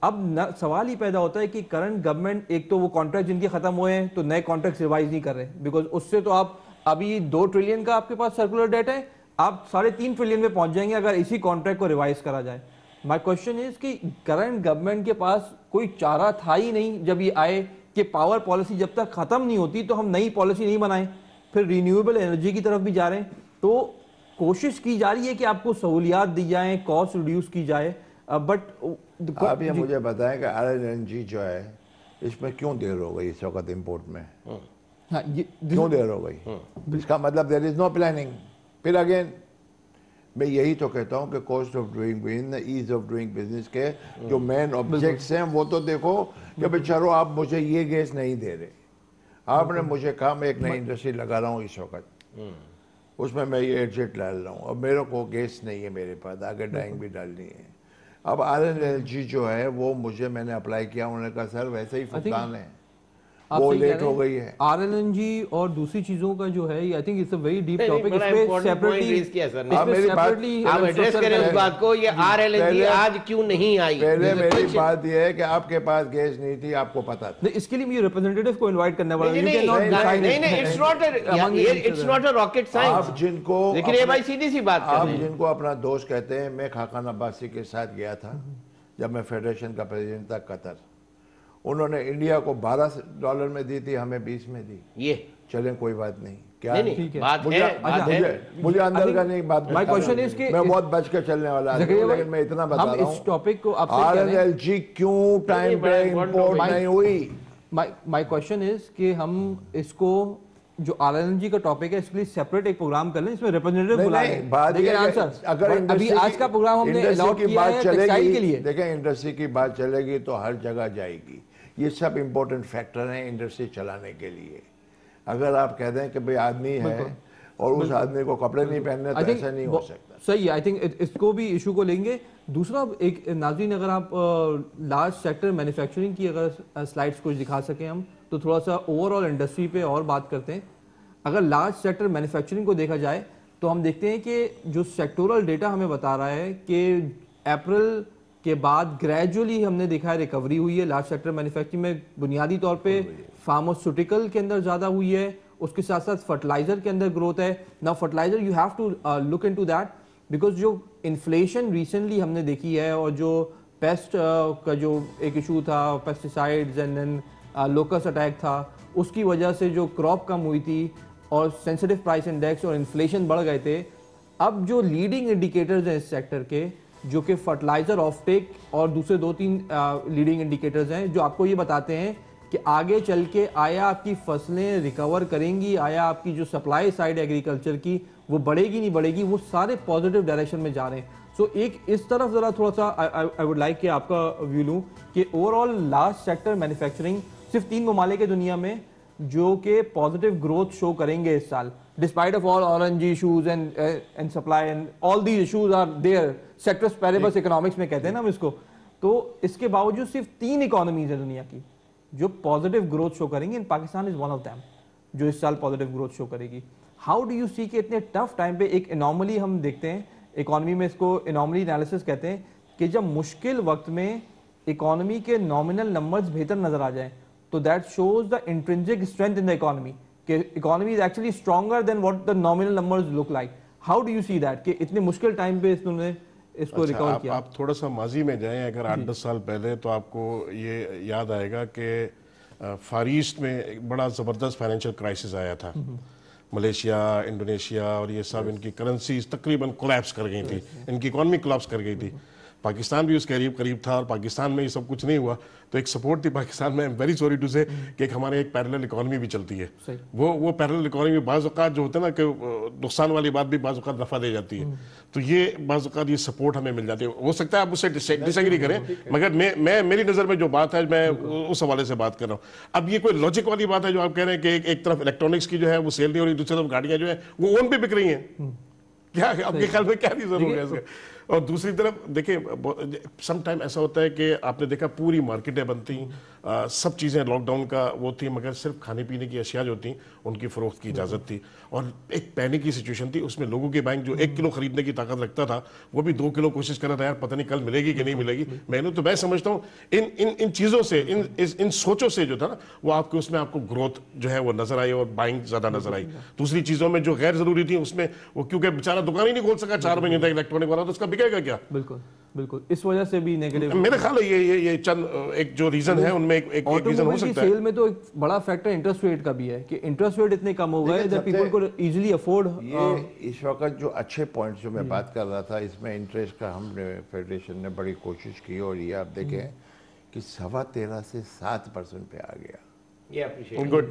اب سوال ہی پیدا ہوتا ہے کہ کرنٹ گورنمنٹ, ایک تو وہ کانٹریکٹ جن کے ختم ہوئے ہیں تو نئے کانٹریکٹ ریوائز نہیں کر رہے, بیکاز اس سے تو آپ ابھی 2 ٹریلین کا آپ کے پاس سرکولر ڈیٹ ہے, آپ 3.5 ٹریلین پہ پہنچ جائیں گے اگر اسی کانٹریکٹ کو ریوائز کرا جائے. مائی کوشچن از کہ کرنٹ گورنمنٹ کے پاس کوئی چارہ تھا ہی نہیں جب یہ آئے کہ پاور پالیسی جب تک ختم نہیں ہوتی تو ہم نئی پالیسی نہیں بنائیں. پھر رینیویبل انرجی کی طرف بھی جا رہے ہیں, تو کوشش کی جا رہی ہے کہ آپ کو سہولیات دی جائیں, کاسٹ ریڈیوس کی جائے, بٹ آپ یہ مجھے بتائیں کہ RLNG جو ہے اس میں کیوں دیر ہو گئی اس وقت امپورٹ میں, کیوں دیر ہو گئی؟ اس کا مطلب there is no planning. پھر اگین میں یہی تو کہتا ہوں کہ cost of doing business, as of doing business کے جو مین آبجیکٹس ہیں وہ تو دیکھو کہ بیچارو آپ مجھے یہ گیس نہیں دے رہے, آپ نے مجھے کہا میں ایک نئی انڈسٹری لگا رہا ہوں اس وقت, اس میں یہ ایڈجسٹ ڈال رہا ہوں, اب میرے کو گیس نہیں ہے میرے پاس, آگے ڈائنگ بھی ڈالنی ہے. اب RLNG جو ہے وہ میں نے اپلائی کیا, انہوں نے کہا سر ویسے ہی فقدان ہے, وہ لیٹ ہو گئی ہے. RLNG اور دوسری چیزوں کا جو ہے I think it's a very deep topic. اس پہ سیپریٹلی آپ ایڈریس کریں اس بات کو, یہ RLNG آج کیوں نہیں آئی. پہلے میری بات یہ ہے کہ آپ کے پاس گیس نہیں تھی, آپ کو پتا تھا. اس کے لیے مجھے ریپرزینٹیٹیو کو انوائٹ کرنے والا آپ جن کو سیدھی سی بات, آپ جن کو اپنا دوست کہتے ہیں, میں خاقان عباسی کے ساتھ گیا تھا جب میں فیڈریشن کا پریزیڈنٹ تھا قطر. انہوں نے انڈیا کو $12 میں دی تھی, ہمیں 20 میں دی. یہ چلیں کوئی بات نہیں, کیا مجھے اندر کا نہیں بات, میں بہت بچ کے چلنے والا, لیکن میں اتنا بتا رہا ہوں RLNG کیوں ٹائم پہ امپورٹ نہیں ہوئی. مائی کوشچن از کہ ہم اس کو جو RLNG کا ٹاپک ہے اس کے لیے سیپریٹ ایک پروگرام کر لیں, اس میں ریپرزینٹیٹیو بلا لیں. اگر ابھی آج کا پروگرام ہم نے الاٹ کیا ہے ٹیکسٹائل کے لیے. دیکھیں انڈسٹری کی بات چلے گی تو ہر جگہ جائے گی, یہ سب امپورٹنٹ فیکٹر ہیں انڈسٹری چلانے کے لیے. اگر آپ کہہ دیں کہ بھئی آدمی ہے اور اس آدمی کو کپڑے نہیں پہننے تو ایسا نہیں ہو سکتا. صحیح ہے, آئی تھنک اس کو بھی ایشو کو لیں گے. دوسرا ایک ناظرین, اگر آپ لارج سیکٹر مینوفیکچرنگ کی اگر سلائڈس کچھ دکھا سکیں ہم, تو تھوڑا سا اوور آل انڈسٹری پہ اور بات کرتے ہیں. اگر لارج سیکٹر مینوفیکچرنگ کو دیکھا جائے تو ہم دیکھتے ہیں کہ جو سیکٹورل ڈیٹا ہمیں بتا رہا ہے کہ اپریل کے بعد گریجولی ہم نے دیکھا ہے ریکوری ہوئی ہے لارج سیکٹر مینوفیکچرنگ میں, بنیادی طور پہ فارماسیوٹیکل کے اندر زیادہ ہوئی ہے, اس کے ساتھ ساتھ فرٹیلائزر کے اندر گروتھ ہے. نا fertilizer you have to look in to that because جو انفلیشن ریسنٹلی ہم نے دیکھی ہے اور جو پیسٹ کا جو ایک ایشو تھا, pesticides and then locust attack تھا, اس کی وجہ سے جو کراپ کم ہوئی تھی اور سینسٹیو پرائس انڈیکس اور انفلیشن بڑھ گئے تھے. اب جو لیڈنگ انڈیکیٹرز ہیں اس سیکٹر کے, جو کہ فرٹیلائزر آف ٹیک اور دوسرے 2-3 لیڈنگ انڈیکیٹرز ہیں جو آپ کو یہ بتاتے ہیں کہ آگے چل کے آیا آپ کی فصلیں ریکور کریں گی, آیا آپ کی جو سپلائی سائڈ ایگریکلچر کی وہ بڑھے گی نہیں بڑھے گی, وہ سارے پازیٹیو ڈائریکشن میں جا رہے ہیں. سو ایک اس طرف ذرا تھوڑا سا آئی وڈ لائک کہ آپ کا ویو لوں کہ over all large sector manufacturing صرف 3 ممالک ہے دنیا میں جو کہ پازیٹیو گروتھ شو کریں گے اس سال, despite of all RNG issues and supply and all these issues are there, ceteris paribus economics میں کہتے ہیں نا ہم اس کو. تو اس کے باوجود صرف 3 اکانومیز ہیں دنیا کی جو پازیٹیو گروتھ شو کریں گے, and Pakistan is one of them جو اس سال پازیٹیو گروتھ شو کرے گی. ہاؤ ڈو یو سی کہ اتنے ٹف ٹائم پہ ایک انارملی ہم دیکھتے ہیں اکانومی میں, اس کو انارملی انالیسس کہتے ہیں, کہ جب مشکل وقت میں اکانومی کے نامنل نمبرز بہتر نظر آ جائیں تو that shows the intrinsic strength in the economy, کہ economy is actually stronger than what the nominal numbers look like. How do you see that کہ اتنے مشکل ٹائم پہ انہوں نے اس کو ریکور کیا؟ آپ تھوڑا سا ماضی میں جائیں اگر 8-10 سال پہلے تو آپ کو یہ یاد آئے گا کہ فار ایسٹ میں ایک بڑا زبردست فائنینشیل کرائسس آیا تھا. ملیشیا, انڈونیشیا اور یہ سب ان کی کرنسیز تقریباً کولیپس کر گئی تھی, ان کی اکانومی کولیپس کر گئی تھی. پاکستان بھی اس کے قریب تھا اور پاکستان میں یہ سب کچھ نہیں ہوا تو ایک سپورٹ تھی پاکستان میں. ویری سوری ٹو سے کہ ایک ہمارے ایک پیرلل اکانومی بھی چلتی ہے. وہ پیرلل اکانومی بعض اوقات جو ہوتا ہے نا کہ نقصان والی بات بھی بعض اوقات نفع دے جاتی ہے, تو یہ بعض اوقات یہ سپورٹ ہمیں مل جاتی ہے. ہو سکتا ہے آپ اس سے ڈس ایگری کریں مگر میں میری نظر میں جو بات ہے میں اس حوالے سے بات کر رہا ہوں. اب یہ کوئی لاجک والی بات ہے جو آپ کہہ رہے ہیں کہ ایک طرف الیکٹرانکس کی جو ہے وہ سیل نہیں ہو رہی, دوسری طرف گاڑیاں جو ہیں وہ اون پہ بک رہی ہیں, کیا آپ کے خیال میں کیا ریزن ہو گیا اس کا؟ اور دوسری طرف دیکھیں سم ٹائم ایسا ہوتا ہے کہ آپ نے دیکھا پوری مارکیٹیں بنتی, سب چیزیں لاک ڈاؤن کا وہ تھی, مگر صرف کھانے پینے کی اشیاء جو تھیں ان کی فروخت کی اجازت تھی اور ایک پینک کی سچویشن تھی. اس میں لوگوں کے بینک جو 1 کلو خریدنے کی طاقت رکھتا تھا وہ بھی 2 کلو کوشش کر رہا تھا یار پتہ نہیں کل ملے گی کہ نہیں ملے گی. میں سمجھتا ہوں ان چیزوں سے ان سوچوں سے جو تھا نا وہ آپ کے اس میں آپ کو گروتھ جو ہے وہ نظر آئی اور بائنگ زیادہ نظر آئی. دوسری چیزوں میں جو غیر ضروری تھی اس میں وہ کیونکہ بیچارہ دکان ہی نہیں کھول سکا 4 مہینے تک الیکٹرانک والا, تو اس کا بکے گا کیا؟ بالکل اس وجہ سے بھی نیگیٹو میرے خیال ہے یہ چند ایک جو ریزن ہے ان میں ایک ریزن ہو سکتا ہے. سیل میں تو ایک بڑا فیکٹر انٹرسٹ ریٹ کا بھی ہے کہ انٹرسٹ ریٹ اتنے کم ہو گئے that people could easily afford. یہ اس وقت جو اچھے پوائنٹس جو میں بات کر رہا تھا اس میں انٹرسٹ کا ہم نے فیڈریشن نے بڑی کوشش کی اور یہ آپ دیکھیں کہ 13.25 سے 7% پہ آ گیا.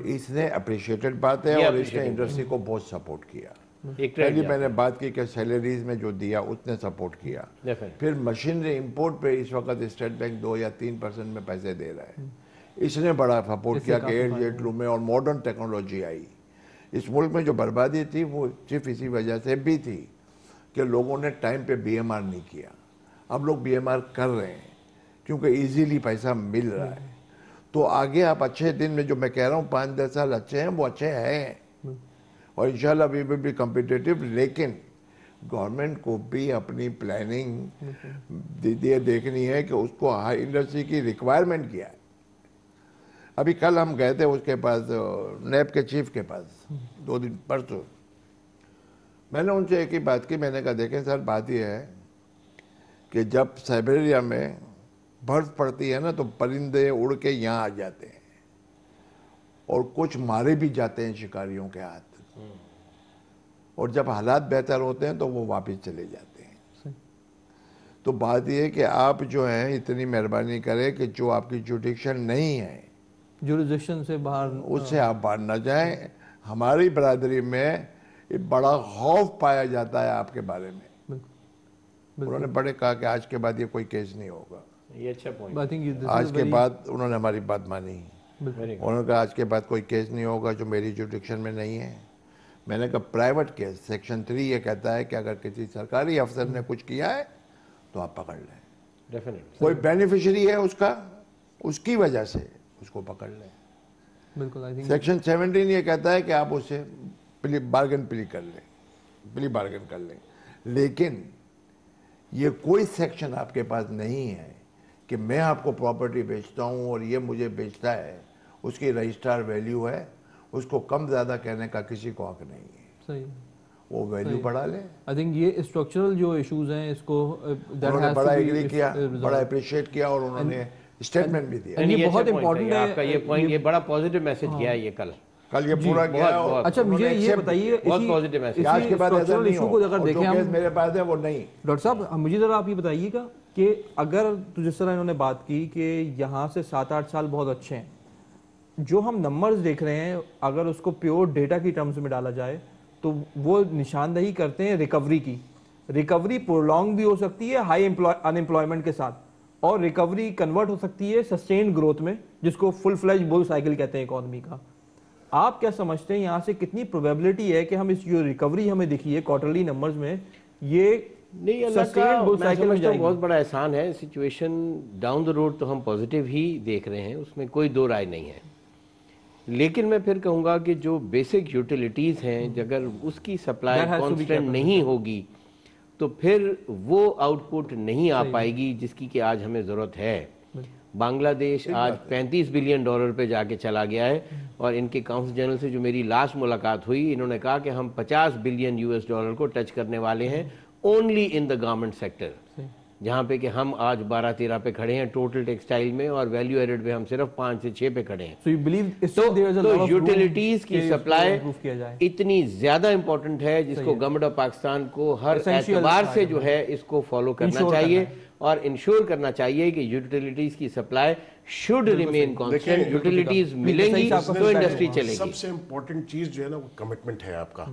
اس نے اپریشیٹڈ بات ہے اور اس نے انڈسٹری کو بہت سپورٹ کیا. پہلی میں نے بات کی کہ سیلریز میں جو دیا اس نے سپورٹ کیا. پھر مشینری امپورٹ پہ اس وقت اسٹیٹ بینک 2 یا 3% میں پیسے دے رہا ہے, اس نے بڑا سپورٹ کیا کہ 8 میں اور ماڈرن ٹیکنالوجی آئی. اس ملک میں جو بربادی تھی وہ صرف اسی وجہ سے بھی تھی کہ لوگوں نے ٹائم پہ BMR نہیں کیا. اب لوگ BMR کر رہے ہیں کیونکہ ایزیلی پیسہ مل رہا ہے. تو آگے آپ اچھے دن میں جو میں کہہ رہا ہوں 5-10 سال اچھے ہیں وہ اچھے ہیں اور انشاءاللہ وی ول بی کمپیٹیٹو. لیکن گورنمنٹ کو بھی اپنی پلاننگ دیکھنی ہے کہ اس کو ہائی انڈسٹری کی ریکوائرمنٹ کیا ہے. ابھی کل ہم گئے تھے اس کے پاس نیب کے چیف کے پاس 2 دن پرسوں. میں نے ان سے ایک ہی بات کی, میں نے کہا دیکھیں سر بات یہ ہے کہ جب سائبیریا میں برف پڑتی ہے نا تو پرندے اڑ کے یہاں آ جاتے ہیں اور کچھ مارے بھی جاتے ہیں شکاریوں کے ہاتھ, اور جب حالات بہتر ہوتے ہیں تو وہ واپس چلے جاتے ہیں. تو بات یہ ہے کہ آپ جو ہیں اتنی مہربانی کریں کہ جو آپ کی جوڈکشن نہیں ہے جوریزیکشن سے باہر اس سے آپ باہر نہ جائیں. ہماری برادری میں بڑا خوف پایا جاتا ہے آپ کے بارے میں. انہوں نے بڑے کہا کہ آج کے بعد یہ کوئی کیس نہیں ہوگا. یہ اچھا پوائنٹ. آج کے بعد انہوں نے ہماری بات مانی. انہوں نے کہا آج کے بعد کوئی کیس نہیں ہوگا جو میری جوڈکشن میں نہیں ہے. میں نے کہا پرائیویٹ کیس سیکشن 3 یہ کہتا ہے کہ اگر کسی سرکاری افسر نے کچھ کیا ہے تو آپ پکڑ لیں. کوئی بینیفیشری ہے اس کا, اس کی وجہ سے اس کو پکڑ لیں. بالکل. سیکشن 17 یہ کہتا ہے کہ آپ اس سے بارگن پلی کر لیں. لیکن یہ کوئی سیکشن آپ کے پاس نہیں ہے کہ میں آپ کو پراپرٹی بیچتا ہوں اور یہ مجھے بیچتا ہے, اس کی رجسٹرار ویلیو ہے, اس کو کم زیادہ کہنے کا کسی کو حق نہیں ہے. صحیح, وہ ویلیو بڑھا لے. آئی تھنک یہ اسٹرکچرل جو ایشوز ہیں اس کو انہوں نے بڑا ایگری کیا, بڑا اپریشیٹ کیا, اور انہوں نے اسٹیٹمنٹ بھی دیا. یہ بہت امپورٹنٹ ہے آپ کا یہ پوائنٹ, یہ بڑا پازیٹیو میسج کیا ہے یہ کل یہ پورا کیا. اچھا مجھے یہ بتائیے بہت پازیٹیو میسج. آج کے بعد ایسا نہیں ایشو کو اگر دیکھیں ہم, میرے پاس ہے وہ نہیں. ڈاکٹر صاحب مجھے ذرا آپ یہ بتائیے گا کہ اگر جس طرح انہوں نے بات کی کہ یہاں سے 7-8 سال بہت اچھے ہیں, جو ہم نمبرز دیکھ رہے ہیں اگر اس کو پیور ڈیٹا کی ٹرمز میں ڈالا جائے تو وہ نشاندہی کرتے ہیں ریکوری کی. ریکوری پرولونگ بھی ہو سکتی ہے ہائی ان امپلائمنٹ کے ساتھ, اور ریکوری کنورٹ ہو سکتی ہے سسٹینڈ گروتھ میں, جس کو فل فلیج بل سائیکل کہتے ہیں اکانومی کا. آپ کیا سمجھتے ہیں یہاں سے کتنی پروبیبلٹی ہے کہ ہم اس جو ریکوری ہمیں دکھی ہے کوارٹرلی نمبرز میں, یہ نہیں, اللہ کا میں سمجھتا ہوں بہت بڑا احسان ہے. سچویشن ڈاؤن دا روڈ تو ہم پازیٹیو ہی دیکھ رہے ہیں, اس میں کوئی دو رائے نہیں ہے. لیکن میں پھر کہوں گا کہ جو بیسک یوٹیلیٹیز ہیں اگر اس کی سپلائی کانسٹنٹ نہیں ہوگی تو پھر وہ آؤٹ پٹ نہیں آ پائے گی جس کی کہ آج ہمیں ضرورت ہے. بنگلہ دیش آج $35 بلین پہ جا کے چلا گیا ہے, اور ان کے کاؤنسل جنرل سے جو میری لاسٹ ملاقات ہوئی, انہوں نے کہا کہ ہم $50 بلین کو ٹچ کرنے والے ہیں only in the government sector, جہاں پہ کہ ہم آج 12-13 پہ کھڑے ہیں ٹوٹل ٹیکسٹائل میں, اور ویلیو ایڈڈ پہ ہم صرف 5 سے 6 پہ کھڑے ہیں. تو یوٹیلیٹیز کی سپلائی اتنی زیادہ امپورٹنٹ ہے جس کو گورنمنٹ آف پاکستان کو ہر اعتبار سے جو ہے اس کو فالو کرنا چاہیے اور انشور کرنا چاہیے کہ یوٹیلیٹیز کی supply should remain constant. Utilities ملیں گی تو انڈسٹری چلے گی. سب سے امپورٹنٹ چیز جو ہے نا وہ کمٹمنٹ ہے آپ کا.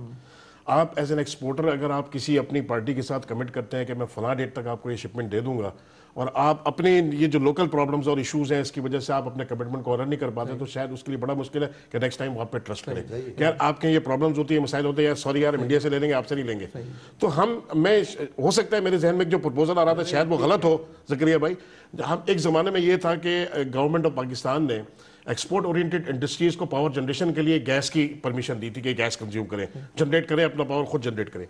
آپ ایز این ایکسپورٹر اگر آپ کسی اپنی پارٹی کے ساتھ کمٹ کرتے ہیں کہ میں فلاں ڈیٹ تک آپ کو یہ شپمنٹ دے دوں گا, اور آپ اپنے یہ جو لوکل پرابلمز اور ایشوز ہیں اس کی وجہ سے آپ اپنے کمٹمنٹ کو آنر نہیں کر پاتے, تو شاید اس کے لیے بڑا مشکل ہے کہ نیکسٹ ٹائم آپ پہ ٹرسٹ کریں کہ یار آپ کے یہ پرابلمز ہوتی ہیں, مسائل ہوتے ہیں, یار سوری یار انڈیا سے لے لیں گے, آپ سے نہیں لیں گے. تو میں ہو سکتا ہے میرے ذہن میں جو پرپوزل آ رہا تھا شاید وہ غلط ہو زکریا بھائی. ہم ایک زمانے میں یہ تھا کہ گورنمنٹ آف پاکستان نے ایکسپورٹ اورینٹڈ انڈسٹریز کو پاور جنریشن کے لیے گیس کی پرمیشن دی تھی کہ گیس کنزیوم کریں, جنریٹ کریں, اپنا پاور خود جنریٹ کریں.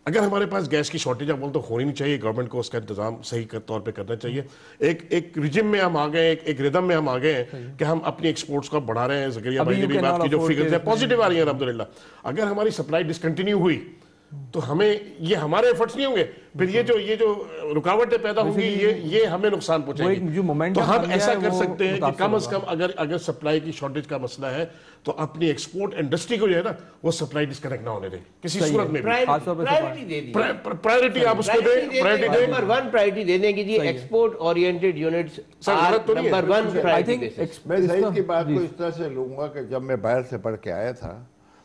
اگر ہمارے پاس گیس کی شارٹیج آپ بول تو ہونی نہیں چاہیے, گورنمنٹ کو اس کا انتظام صحیح طور پہ کرنا چاہیے. ایک ریجم میں ہم آ گئے, ایک ردم میں ہم آ گئے ہیں کہ ہم اپنی ایکسپورٹس کو بڑھا رہے ہیں. زکریا بھائی نے بھی بات کی, جو فگرز ہیں پازیٹیو آ رہی ہیں الحمدللہ. اگر ہماری سپلائی ڈسکنٹینیو ہوئی تو ہمیں یہ ہمارے ایفرٹس نہیں ہوں گے, پھر یہ جو رکاوٹیں پیدا ہوں گی یہ ہمیں نقصان پہنچائیں گی. تو ہم ایسا کر سکتے ہیں کہ کم از کم اگر سپلائی کی شارٹیج کا مسئلہ ہے تو اپنی ایکسپورٹ انڈسٹری کو جو ہے نا وہ سپلائی ڈسکنیکٹ نہ ہونے دیں کسی صورت میں. پرائرٹی آپ اس کو دیں, نمبر 1 پرائرٹی دینے کی جی export oriented units number 1 priority. میں سعید کی بات کو اس طرح سے لوں گا کہ جب میں باہر سے پڑھ کے آیا تھا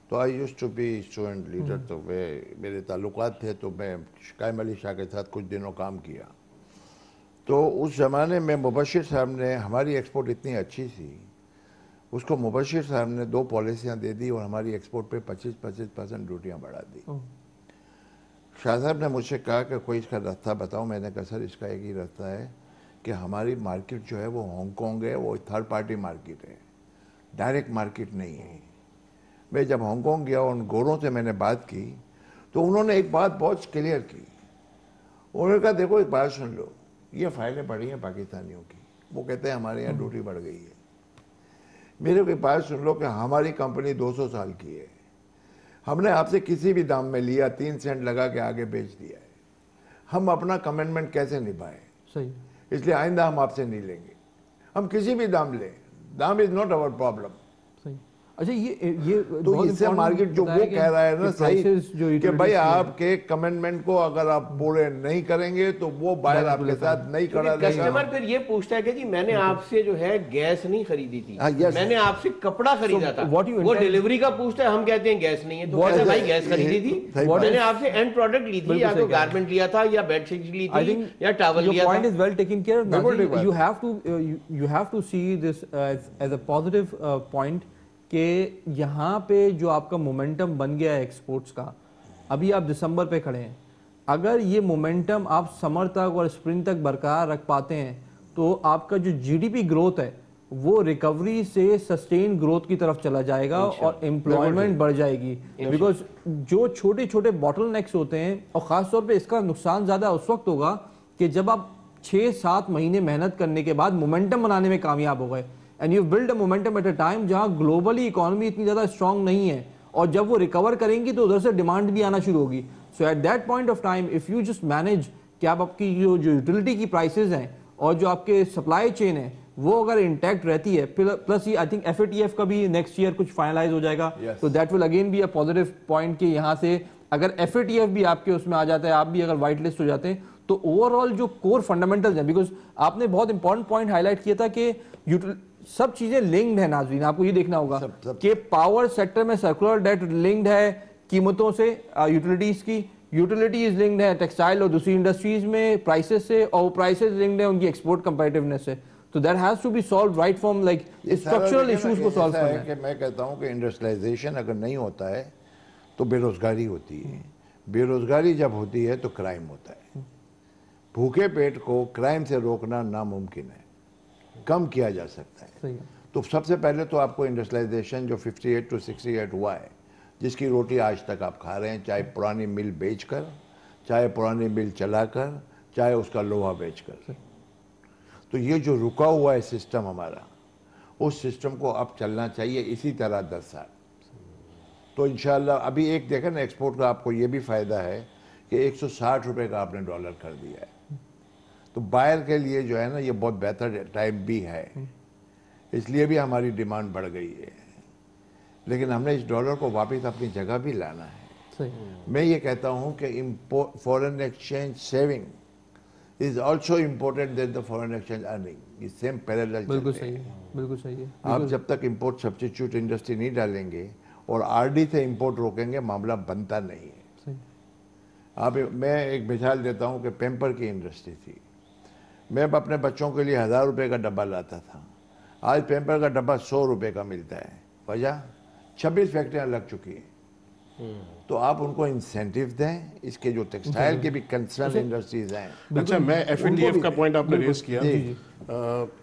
تو I used to be student leader, تو میرے تعلقات تھے, تو میں قائم علی شاہ کے ساتھ کچھ دنوں کام کیا. تو اس زمانے میں مبشر صاحب نے, ہماری ایکسپورٹ اتنی اچھی تھی, اس کو مبشر صاحب نے 2 پالیسیاں دے دی اور ہماری ایکسپورٹ پہ 25% ڈیوٹیاں بڑھا دی. شاہ صاحب نے مجھ سے کہا کہ کوئی اس کا راستہ بتاؤ. میں نے کہا سر اس کا ایک ہی راستہ ہے کہ ہماری مارکیٹ جو ہے وہ ہانگ کانگ ہے, وہ تھرڈ پارٹی مارکیٹ ہے, ڈائریکٹ مارکیٹ نہیں ہے. میں جب ہانگ کانگ گیا اور ان گوروں سے میں نے بات کی تو انہوں نے ایک بات بہت کلیئر کی. انہوں نے کہا دیکھو ایک بات سن لو, یہ فائلیں پڑی ہیں پاکستانیوں کی, وہ کہتے ہیں ہمارے یہاں ڈیوٹی بڑھ گئی ہے. میرے کو ایک بات سن لو کہ ہماری کمپنی 200 سال کی ہے, ہم نے آپ سے کسی بھی دام میں لیا, 3 سینٹ لگا کے آگے بیچ دیا ہے. ہم اپنا کمٹمنٹ کیسے نبھائیں؟ صحیح, اس لیے آئندہ ہم آپ سے نہیں لیں گے. ہم کسی بھی دام لیں, دام از ناٹ آور پرابلم. اچھا یہ تو اس سے مارکیٹ جو وہ کہہ رہا ہے نا صحیح کہ بھائی آپ کے کمٹمنٹ کو اگر آپ پورے نہیں کریں گے تو وہ باہر آپ کے ساتھ نہیں کھڑا رہے گا. کسٹمر پھر یہ پوچھتا ہے کہ جی میں نے آپ سے جو ہے گیس نہیں خریدی تھی, میں نے آپ سے کپڑا خریدا تھا. وہ ڈیلیوری کا پوچھتا ہے, ہم کہتے ہیں گیس نہیں ہے, تو کہتے ہیں بھائی گیس خریدی تھی, میں نے آپ سے اینڈ پروڈکٹ لی تھی, یا تو گارمنٹ لیا تھا, یا بیڈ شیٹ لی تھی, یا ٹاول لیا تھا. Your point is well taken care of. You have to see this as a positive point کہ یہاں پہ جو آپ کا مومنٹم بن گیا ہے ایکسپورٹس کا, ابھی آپ دسمبر پہ کھڑے ہیں, اگر یہ مومنٹم آپ سمر تک اور اسپرنگ تک برقرار رکھ پاتے ہیں تو آپ کا جو جی ڈی پی گروتھ ہے وہ ریکوری سے سسٹین گروتھ کی طرف چلا جائے گا اور امپلائمنٹ بڑھ جائے گی. بیکاز جو چھوٹے چھوٹے باٹل نیکس ہوتے ہیں, اور خاص طور پہ اس کا نقصان زیادہ اس وقت ہوگا کہ جب آپ 6-7 مہینے محنت کرنے کے بعد مومنٹم بنانے میں کامیاب ہو گئے, and you build a momentum at a time جہاں گلوبلی اکانومی اتنی زیادہ اسٹرانگ نہیں ہے, اور جب وہ ریکور کریں گی تو ادھر سے ڈیمانڈ بھی آنا شروع ہوگی. So at that point of time if you just manage کہ آپ کی جو یوٹیلیٹی کی پرائسز ہیں اور جو آپ کے سپلائی چین ہے وہ اگر انٹیکٹ رہتی ہے, پلس یہ آئی تھنک FATF کا بھی نیکسٹ ایئر کچھ فائنلائز ہو جائے گا, تو that will again be a positive point کہ یہاں سے اگر FATF بھی آپ کے اس میں آ جاتا ہے, آپ بھی اگر وائٹ لسٹ ہو جاتے ہیں, تو اوور آل جو کور فنڈامنٹلز ہیں, بیکاز آپ نے بہت امپورٹنٹ پوائنٹ ہائی لائٹ کیا تھا کہ سب چیزیں لنکڈ ہیں. ناظرین آپ کو یہ دیکھنا ہوگا کہ پاور سیکٹر میں سرکولر ڈیٹ لنکڈ ہے قیمتوں سے, یوٹیلیٹیز کی یوٹیلیٹیز لنکڈ ہے ٹیکسٹائل اور دوسری انڈسٹریز میں پرائسز سے, اور پرائسز لنکڈ ہے ان کی ایکسپورٹ کمپیٹیونیس سے. تو that has to be solved right from like structural issues کو سالو کرنا ہے. کہ میں کہتا ہوں کہ انڈسٹریلائزیشن اگر نہیں ہوتا ہے تو بے روزگاری ہوتی ہے, بے روزگاری جب ہوتی ہے تو کرائم ہوتا ہے. بھوکے پیٹ کو کرائم سے روکنا ناممکن ہے, کم کیا جا سکتا ہے. تو سب سے پہلے تو آپ کو انڈسٹریلائزیشن جو 58 to 68 ہوا ہے, جس کی روٹی آج تک آپ کھا رہے ہیں, چاہے پرانی مل بیچ کر, چاہے پرانی مل چلا کر, چاہے اس کا لوہا بیچ کر, تو یہ جو رکا ہوا ہے سسٹم ہمارا, اس سسٹم کو اب چلنا چاہیے اسی طرح 10 سال. تو انشاءاللہ ابھی ایک دیکھیں نا ایکسپورٹ کا آپ کو یہ بھی فائدہ ہے کہ 160 روپے کا آپ نے ڈالر کر دیا ہے, تو بائر کے لیے جو ہے نا یہ بہت بہتر ٹائم بھی ہے, اس لیے بھی ہماری ڈیمانڈ بڑھ گئی ہے. لیکن ہم نے اس ڈالر کو واپس اپنی جگہ بھی لانا ہے. میں یہ کہتا ہوں کہ foreign exchange saving is also important than the foreign exchange earning. یہ سیم پیرالل چلتے ہیں. بالکل صحیح ہے. آپ جب تک امپورٹ سبسٹیچیوٹ انڈسٹری نہیں ڈالیں گے اور RD سے امپورٹ روکیں گے, معاملہ بنتا نہیں ہے. میں ایک مثال دیتا ہوں کہ پیمپر کی انڈسٹری تھی. میں اپنے بچوں کے لیے 1000 روپے کا ڈبہ لاتا تھا, آج پیمپر کا ڈبہ 100 روپے کا ملتا ہے. وجہ 26 فیکٹریاں لگ چکی ہیں. تو آپ ان کو انسینٹیو دیں, اس کے جو ٹیکسٹائل کے بھی کنسرن انڈسٹریز ہیں. اچھا, میں FATF کا پوائنٹ آپ نے ریز کیا,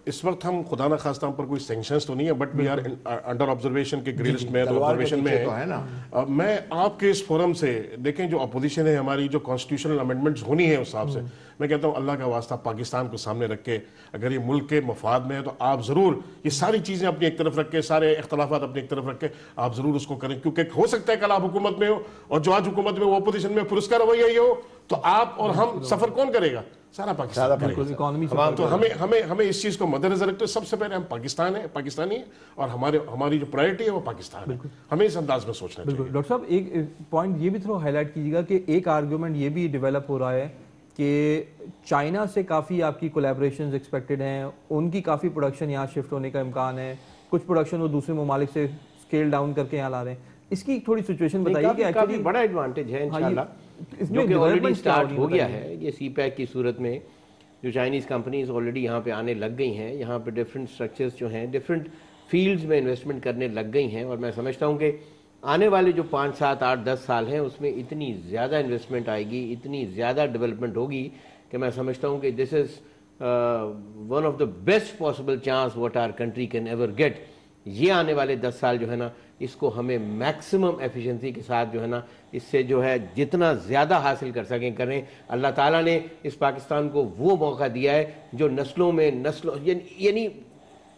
اس وقت ہم خدا نہ خواستہ ہم پر کوئی سینکشنز تو نہیں ہے, but we are under observation کے گرے لسٹ میں, آبزرویشن میں ہے. میں آپ کے اس فورم سے دیکھیں جو اپوزیشن ہے ہماری, جو کانسٹیٹیوشنل امینڈمنٹس ہونی ہے اس حساب سے, میں کہتا ہوں اللہ کا واسطہ پاکستان کو سامنے رکھ کے, اگر یہ ملک کے مفاد میں ہے تو آپ ضرور یہ ساری چیزیں اپنی ایک طرف رکھ کے, سارے اختلافات اپنی ایک طرف رکھ کے آپ ضرور اس کو کریں, کیونکہ ہو سکتا ہے کل آپ حکومت میں ہو اور جو آج حکومت میں وہ اپوزیشن میں, پھر اس کا رویہ یہ ہو تو آپ اور ہم سفر کون کرے گا؟ سارا پاکستان کرے گا. تو ہمیں اس چیز کو مد نظر رکھتے سب سے پہلے ہم پاکستانی ہیں, اور ہماری جو پرائرٹی ہے وہ پاکستان ہے. ہمیں اس انداز میں سوچنا چاہیے. ڈاکٹر صاحب ایک پوائنٹ یہ بھی تھوڑا ہائی لائٹ کیجیے گا کہ ایک آرگومنٹ یہ بھی ڈیولپ ہو رہا ہے کہ چائنا سے کافی آپ کی کولیبریشنز ایکسپیکٹڈ ہیں, ان کی کافی پروڈکشن یہاں شفٹ ہونے کا امکان ہے, کچھ پروڈکشن وہ دوسرے ممالک سے اسکیل ڈاؤن کر کے یہاں لا رہے ہیں. اس کی تھوڑی سچویشن بتائیے کہ ایکچولی بڑا ایڈوانٹیج ہے انشاءاللہ, جو کہ آلریڈی سٹارٹ ہو گیا ہے. یہ سی پیک کی صورت میں جو چائنیز کمپنیز آلریڈی یہاں پہ آنے لگ گئی ہیں, یہاں پہ ڈفرینٹ اسٹرکچرز جو ہیں ڈفرینٹ فیلڈز میں انویسٹمنٹ کرنے لگ گئی ہیں, اور میں سمجھتا ہوں کہ آنے والے جو 5, 7, 8, 10 سال ہیں اس میں اتنی زیادہ انویسٹمنٹ آئے گی, اتنی زیادہ ڈیولپمنٹ ہوگی کہ میں سمجھتا ہوں کہ this is one of the best possible chance what our country can ever get. یہ آنے والے 10 سال جو ہے نا, اس کو ہمیں میکسیمم ایفیشنسی کے ساتھ جو ہے نا, اس سے جو ہے جتنا زیادہ حاصل کر سکیں کریں. اللہ تعالیٰ نے اس پاکستان کو وہ موقع دیا ہے جو نسلوں یعنی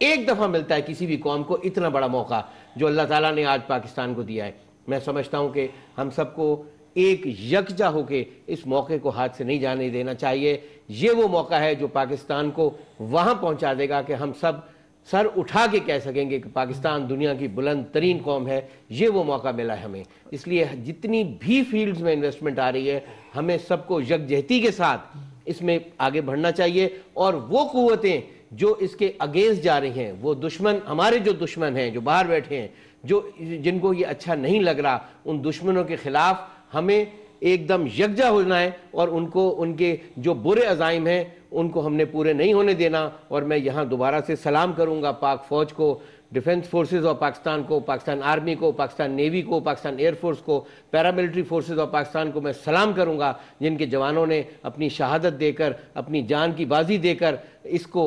ایک دفعہ ملتا ہے کسی بھی قوم کو اتنا بڑا موقع جو اللہ تعالیٰ نے آج پاکستان کو دیا ہے. میں سمجھتا ہوں کہ ہم سب کو ایک یکجا ہو کے اس موقع کو ہاتھ سے نہیں جانے دینا چاہیے. یہ وہ موقع ہے جو پاکستان کو وہاں پہنچا دے گا کہ ہم سب سر اٹھا کے کہہ سکیں گے کہ پاکستان دنیا کی بلند ترین قوم ہے. یہ وہ موقع ملا ہے ہمیں. اس لیے جتنی بھی فیلڈز میں انویسٹمنٹ آ رہی ہے, ہمیں سب کو یکجہتی کے ساتھ اس میں آگے بڑھنا چاہیے, اور وہ قوتیں جو اس کے اگینسٹ جا رہی ہیں, وہ دشمن, ہمارے جو دشمن ہیں جو باہر بیٹھے ہیں, جن کو یہ اچھا نہیں لگ رہا, ان دشمنوں کے خلاف ہمیں ایک دم یکجا ہونا ہے, اور ان کے جو برے عزائم ہیں ان کو ہم نے پورے نہیں ہونے دینا. اور میں یہاں دوبارہ سے سلام کروں گا پاک فوج کو, ڈیفنس فورسز آف پاکستان کو, پاکستان آرمی کو, پاکستان نیوی کو, پاکستان ایئر فورس کو, پیراملٹری فورسز آف پاکستان کو میں سلام کروں گا, جن کے جوانوں نے اپنی شہادت دے کر, اپنی جان کی بازی دے کر اس کو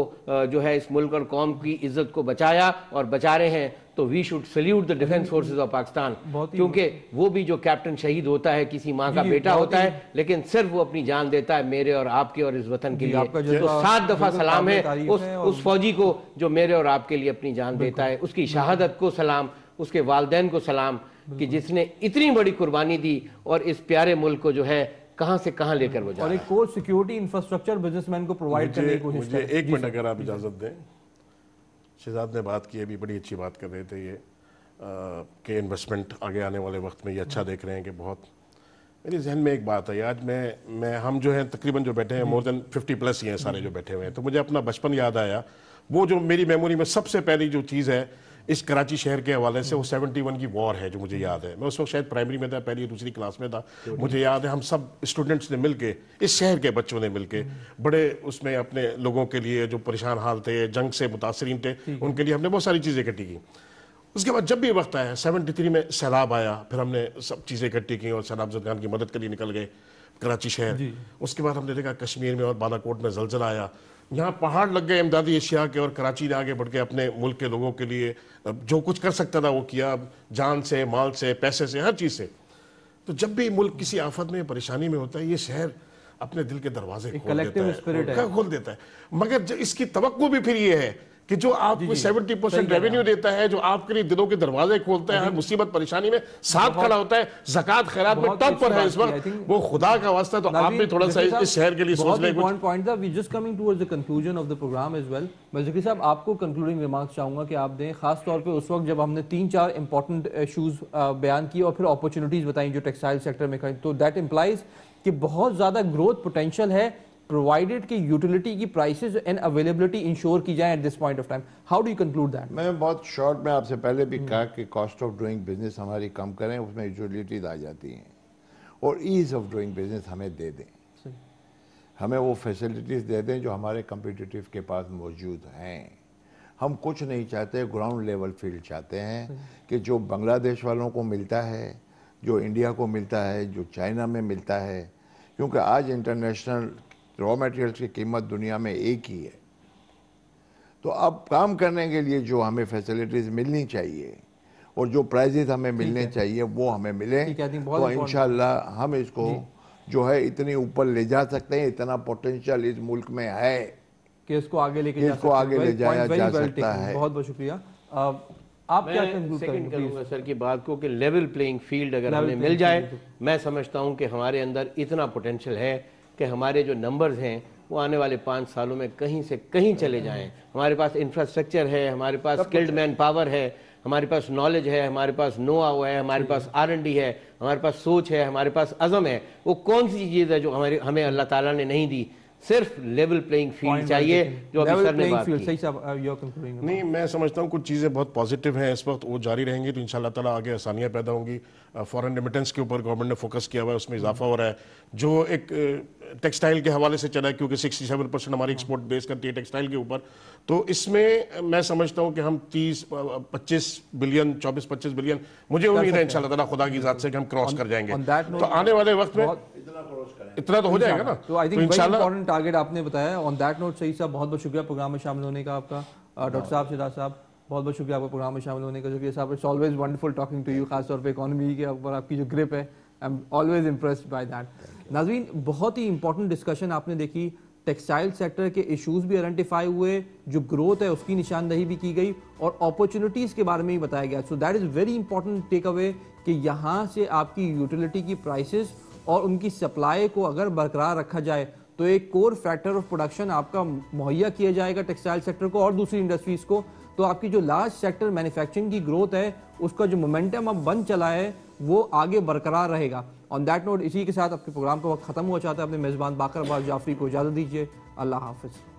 جو ہے اس ملک اور قوم کی عزت کو بچایا اور بچا رہے ہیں, تو we should salute the defence forces of Pakistan, کیونکہ وہ بھی جو کیپٹن شہید ہوتا ہے کسی ماں کا بیٹا ہوتا ہے, لیکن صرف وہ اپنی جان دیتا ہے میرے اور آپ کے اور اس وطن کے لیے. تو 7 دفعہ سلام ہے اس فوجی کو جو میرے اور آپ کے لیے اپنی جان دیتا ہے, اس کی شہادت کو سلام, اس کے والدین کو سلام کہ جس نے اتنی بڑی قربانی دی اور اس پیارے ملک کو جو ہے کہاں سے کہاں لے کر وہ جا رہا ہے. اور ایک کور سیکیورٹی انفراسٹرکچر بزنس مین کو پرووائڈ کرنے کی کوشش مجھے ایک منٹ اگر آپ اجازت دیں. شہزاد نے بات کی, ابھی بڑی اچھی بات کر رہے تھے یہ کہ انویسٹمنٹ آگے آنے والے وقت میں یہ اچھا دیکھ رہے ہیں کہ بہت. میرے ذہن میں ایک بات ہے, آج ہم جو ہیں تقریباً جو بیٹھے ہیں مور دین 50+ ہی ہیں سارے جو بیٹھے ہوئے ہیں, تو مجھے اپنا بچپن یاد آیا. وہ جو میری میموری میں سب سے پہلی جو چیز ہے اس کراچی شہر کے حوالے سے, وہ 71 کی وار ہے جو مجھے یاد ہے. میں اس وقت شاید پرائمری میں تھا, پہلی دوسری کلاس میں تھا. مجھے یاد ہے ہم سب اسٹوڈنٹس نے مل کے, اس شہر کے بچوں نے مل کے, بڑے اس میں اپنے لوگوں کے لیے جو پریشان حال تھے, جنگ سے متاثرین تھے, ان کے لیے ہم نے بہت ساری چیزیں اکٹھی کی. اس کے بعد جب بھی وقت آیا 73 میں سیلاب آیا, پھر ہم نے سب چیزیں اکٹھی کی اور سیلاب زدگان کی مدد کے لیے نکل گئے کراچی شہر. اس کے بعد ہم نے دیکھا کشمیر میں اور بالا کوٹ میں زلزلہ آیا, یہاں پہاڑ لگ گئے امدادی اشیاء کے, اور کراچی نے آگے بڑھ کے اپنے ملک کے لوگوں کے لیے جو کچھ کر سکتا تھا وہ کیا, جان سے, مال سے, پیسے سے, ہر چیز سے. تو جب بھی ملک کسی آفت میں پریشانی میں ہوتا ہے, یہ شہر اپنے دل کے دروازے کھول دیتا ہے. مگر اس کی توقع بھی پھر یہ ہے کہ جو آپ کو 70% ریونیو دیتا ہے, جو آپ کے لیے دلوں کے دروازے کھولتا ہے, ہر مصیبت پریشانی میں ساتھ کھڑا ہوتا ہے, زکوٰۃ خیرات میں ٹاپ پر ہے اس وقت, وہ خدا کا واسطہ. تو آپ بھی تھوڑا سا اس شہر کے لیے سوچ لیں. پوائنٹ تھا, we just coming towards the conclusion of the programme as well. میں ذکر صاحب آپ کو کنکلوڈنگ ریمارکس چاہوں گا کہ آپ دیں, خاص طور پہ اس وقت جب ہم نے 3-4 امپورٹنٹ ایشوز بیان کیے اور پھر اپرچونیٹیز بتائیں جو ٹیکسٹائل سیکٹر میں کھڑی, تو دیٹ امپلائز کہ بہت زیادہ گروتھ پوٹینشیل ہے provided کہ یوٹیلیٹی کی پرائسز اینڈ اویلیبلٹی انشور کی جائیں at this point of time. How do you conclude that? میں بہت شارٹ میں آپ سے پہلے بھی کہا کہ کاسٹ آف ڈوئنگ بزنس ہماری کم کریں, اس میں یوٹیلیٹیز آ جاتی ہیں, اور ایز آف ڈوئنگ بزنس ہمیں دے دیں, ہمیں وہ فیسلٹیز دے دیں جو ہمارے کمپیٹیٹیو کے پاس موجود ہیں. ہم کچھ نہیں چاہتے, گراؤنڈ لیول فیلڈ چاہتے ہیں کہ جو بنگلہ دیش والوں کو ملتا ہے, جو انڈیا کو ملتا ہے, جو چائنا میں ملتا ہے, کیونکہ آج انٹرنیشنل را میٹیریلس کی قیمت دنیا میں ایک ہی ہے. تو اب کام کرنے کے لیے جو ہمیں فیسلٹیز ملنی چاہیے اور جو پرائزز ہمیں ملنے چاہیے وہ ہمیں ملیں, تو انشاءاللہ ہم اس کو جو ہے اتنی اوپر لے جا سکتے ہیں. اتنا پوٹینشیل اس ملک میں ہے کہ اس کو آگے لے کے جایا جا سکتا ہے. بہت بہت شکریہ. آپ کیا سیکنڈ کروں گا سر کی بات کو کہ لیول پلینگ فیلڈ اگر ہمیں مل جائے, میں سمجھتا ہوں کہ ہمارے اندر اتنا پوٹینشیل ہے کہ ہمارے جو نمبرز ہیں وہ آنے والے 5 سالوں میں کہیں سے کہیں چلے جائیں. ہمارے پاس انفراسٹرکچر ہے, ہمارے پاس اسکلڈ مین پاور ہے, ہمارے پاس نالج ہے, ہمارے پاس نو ہاؤ ہے, ہمارے پاس R&D ہے, ہمارے پاس سوچ ہے, ہمارے پاس عزم ہے. وہ کون سی چیز ہے جو ہمیں اللہ تعالیٰ نے نہیں دی؟ صرف لیول پلینگ فیلڈ چاہیے جو ابھی سر نے بات کی. نہیں, میں سمجھتا ہوں کچھ چیزیں بہت پازیٹیو ہیں اس وقت, وہ جاری رہیں گی تو انشاءاللہ تعالیٰ آگے آسانیاں پیدا ہوں گی. فارن ریمیٹنس کے اوپر گورنمنٹ نے فوکس کیا ہوا ہے, اس میں اضافہ ہو رہا ہے, جو ایک ٹیکسٹائل کے حوالے سے چلا ہے, کیونکہ 67% ہماری ایکسپورٹ بیس کرتی ہے ٹیکسٹائل کے اوپر. تو اس میں میں سمجھتا ہوں کہ ہم 30-25 بلین 24-25 بلین مجھے امید ہے انشاءاللہ تعالیٰ خدا کی ذات سے کہ ہم کراس کر جائیں گے. تو آنے والے وقت میں اتنا تو ہو جائے گا نا. تو I think very important target آپ نے بتایا. آن دیٹ نوٹ سعید صاحب بہت بہت شکریہ پروگرام میں شامل ہونے کا آپ کا. ڈاکٹر صاحب, شہزاد صاحب, بہت بہت شکریہ آپ کا پروگرام میں شامل ہونے کا. شکریہ صاحب, it's always wonderful talking to you, خاص طور پہ اکانومی کے اوپر آپ کی جو گرپ ہے, I am always impressed by that. ناظرین, بہت ہی امپورٹنٹ ڈسکشن آپ نے دیکھی. ٹیکسٹائل سیکٹر کے ایشوز بھی آئیڈینٹیفائی ہوئے, جو گروتھ ہے اس کی نشاندہی بھی کی گئی, اور اپرچونیٹیز کے بارے میں ہی بتایا گیا. So that is very important takeaway کہ یہاں سے آپ کی یوٹیلیٹی کی پرائسز اور ان کی سپلائی کو اگر برقرار رکھا جائے تو ایک کور فیکٹر آف پروڈکشن آپ کا مہیا کیا جائے گا ٹیکسٹائل سیکٹر کو اور دوسری انڈسٹریز کو. تو آپ کی جو لارج سیکٹر مینوفیکچرنگ کی گروتھ ہے اس کا جو مومنٹم اب بن چلا ہے وہ آگے برقرار رہے گا. آن دیٹ نوٹ اسی کے ساتھ آپ کے پروگرام کا وقت ختم ہوا چاہتا ہے. اپنے میزبان باقر عباس جعفری کو اجازت دیجیے. اللہ حافظ.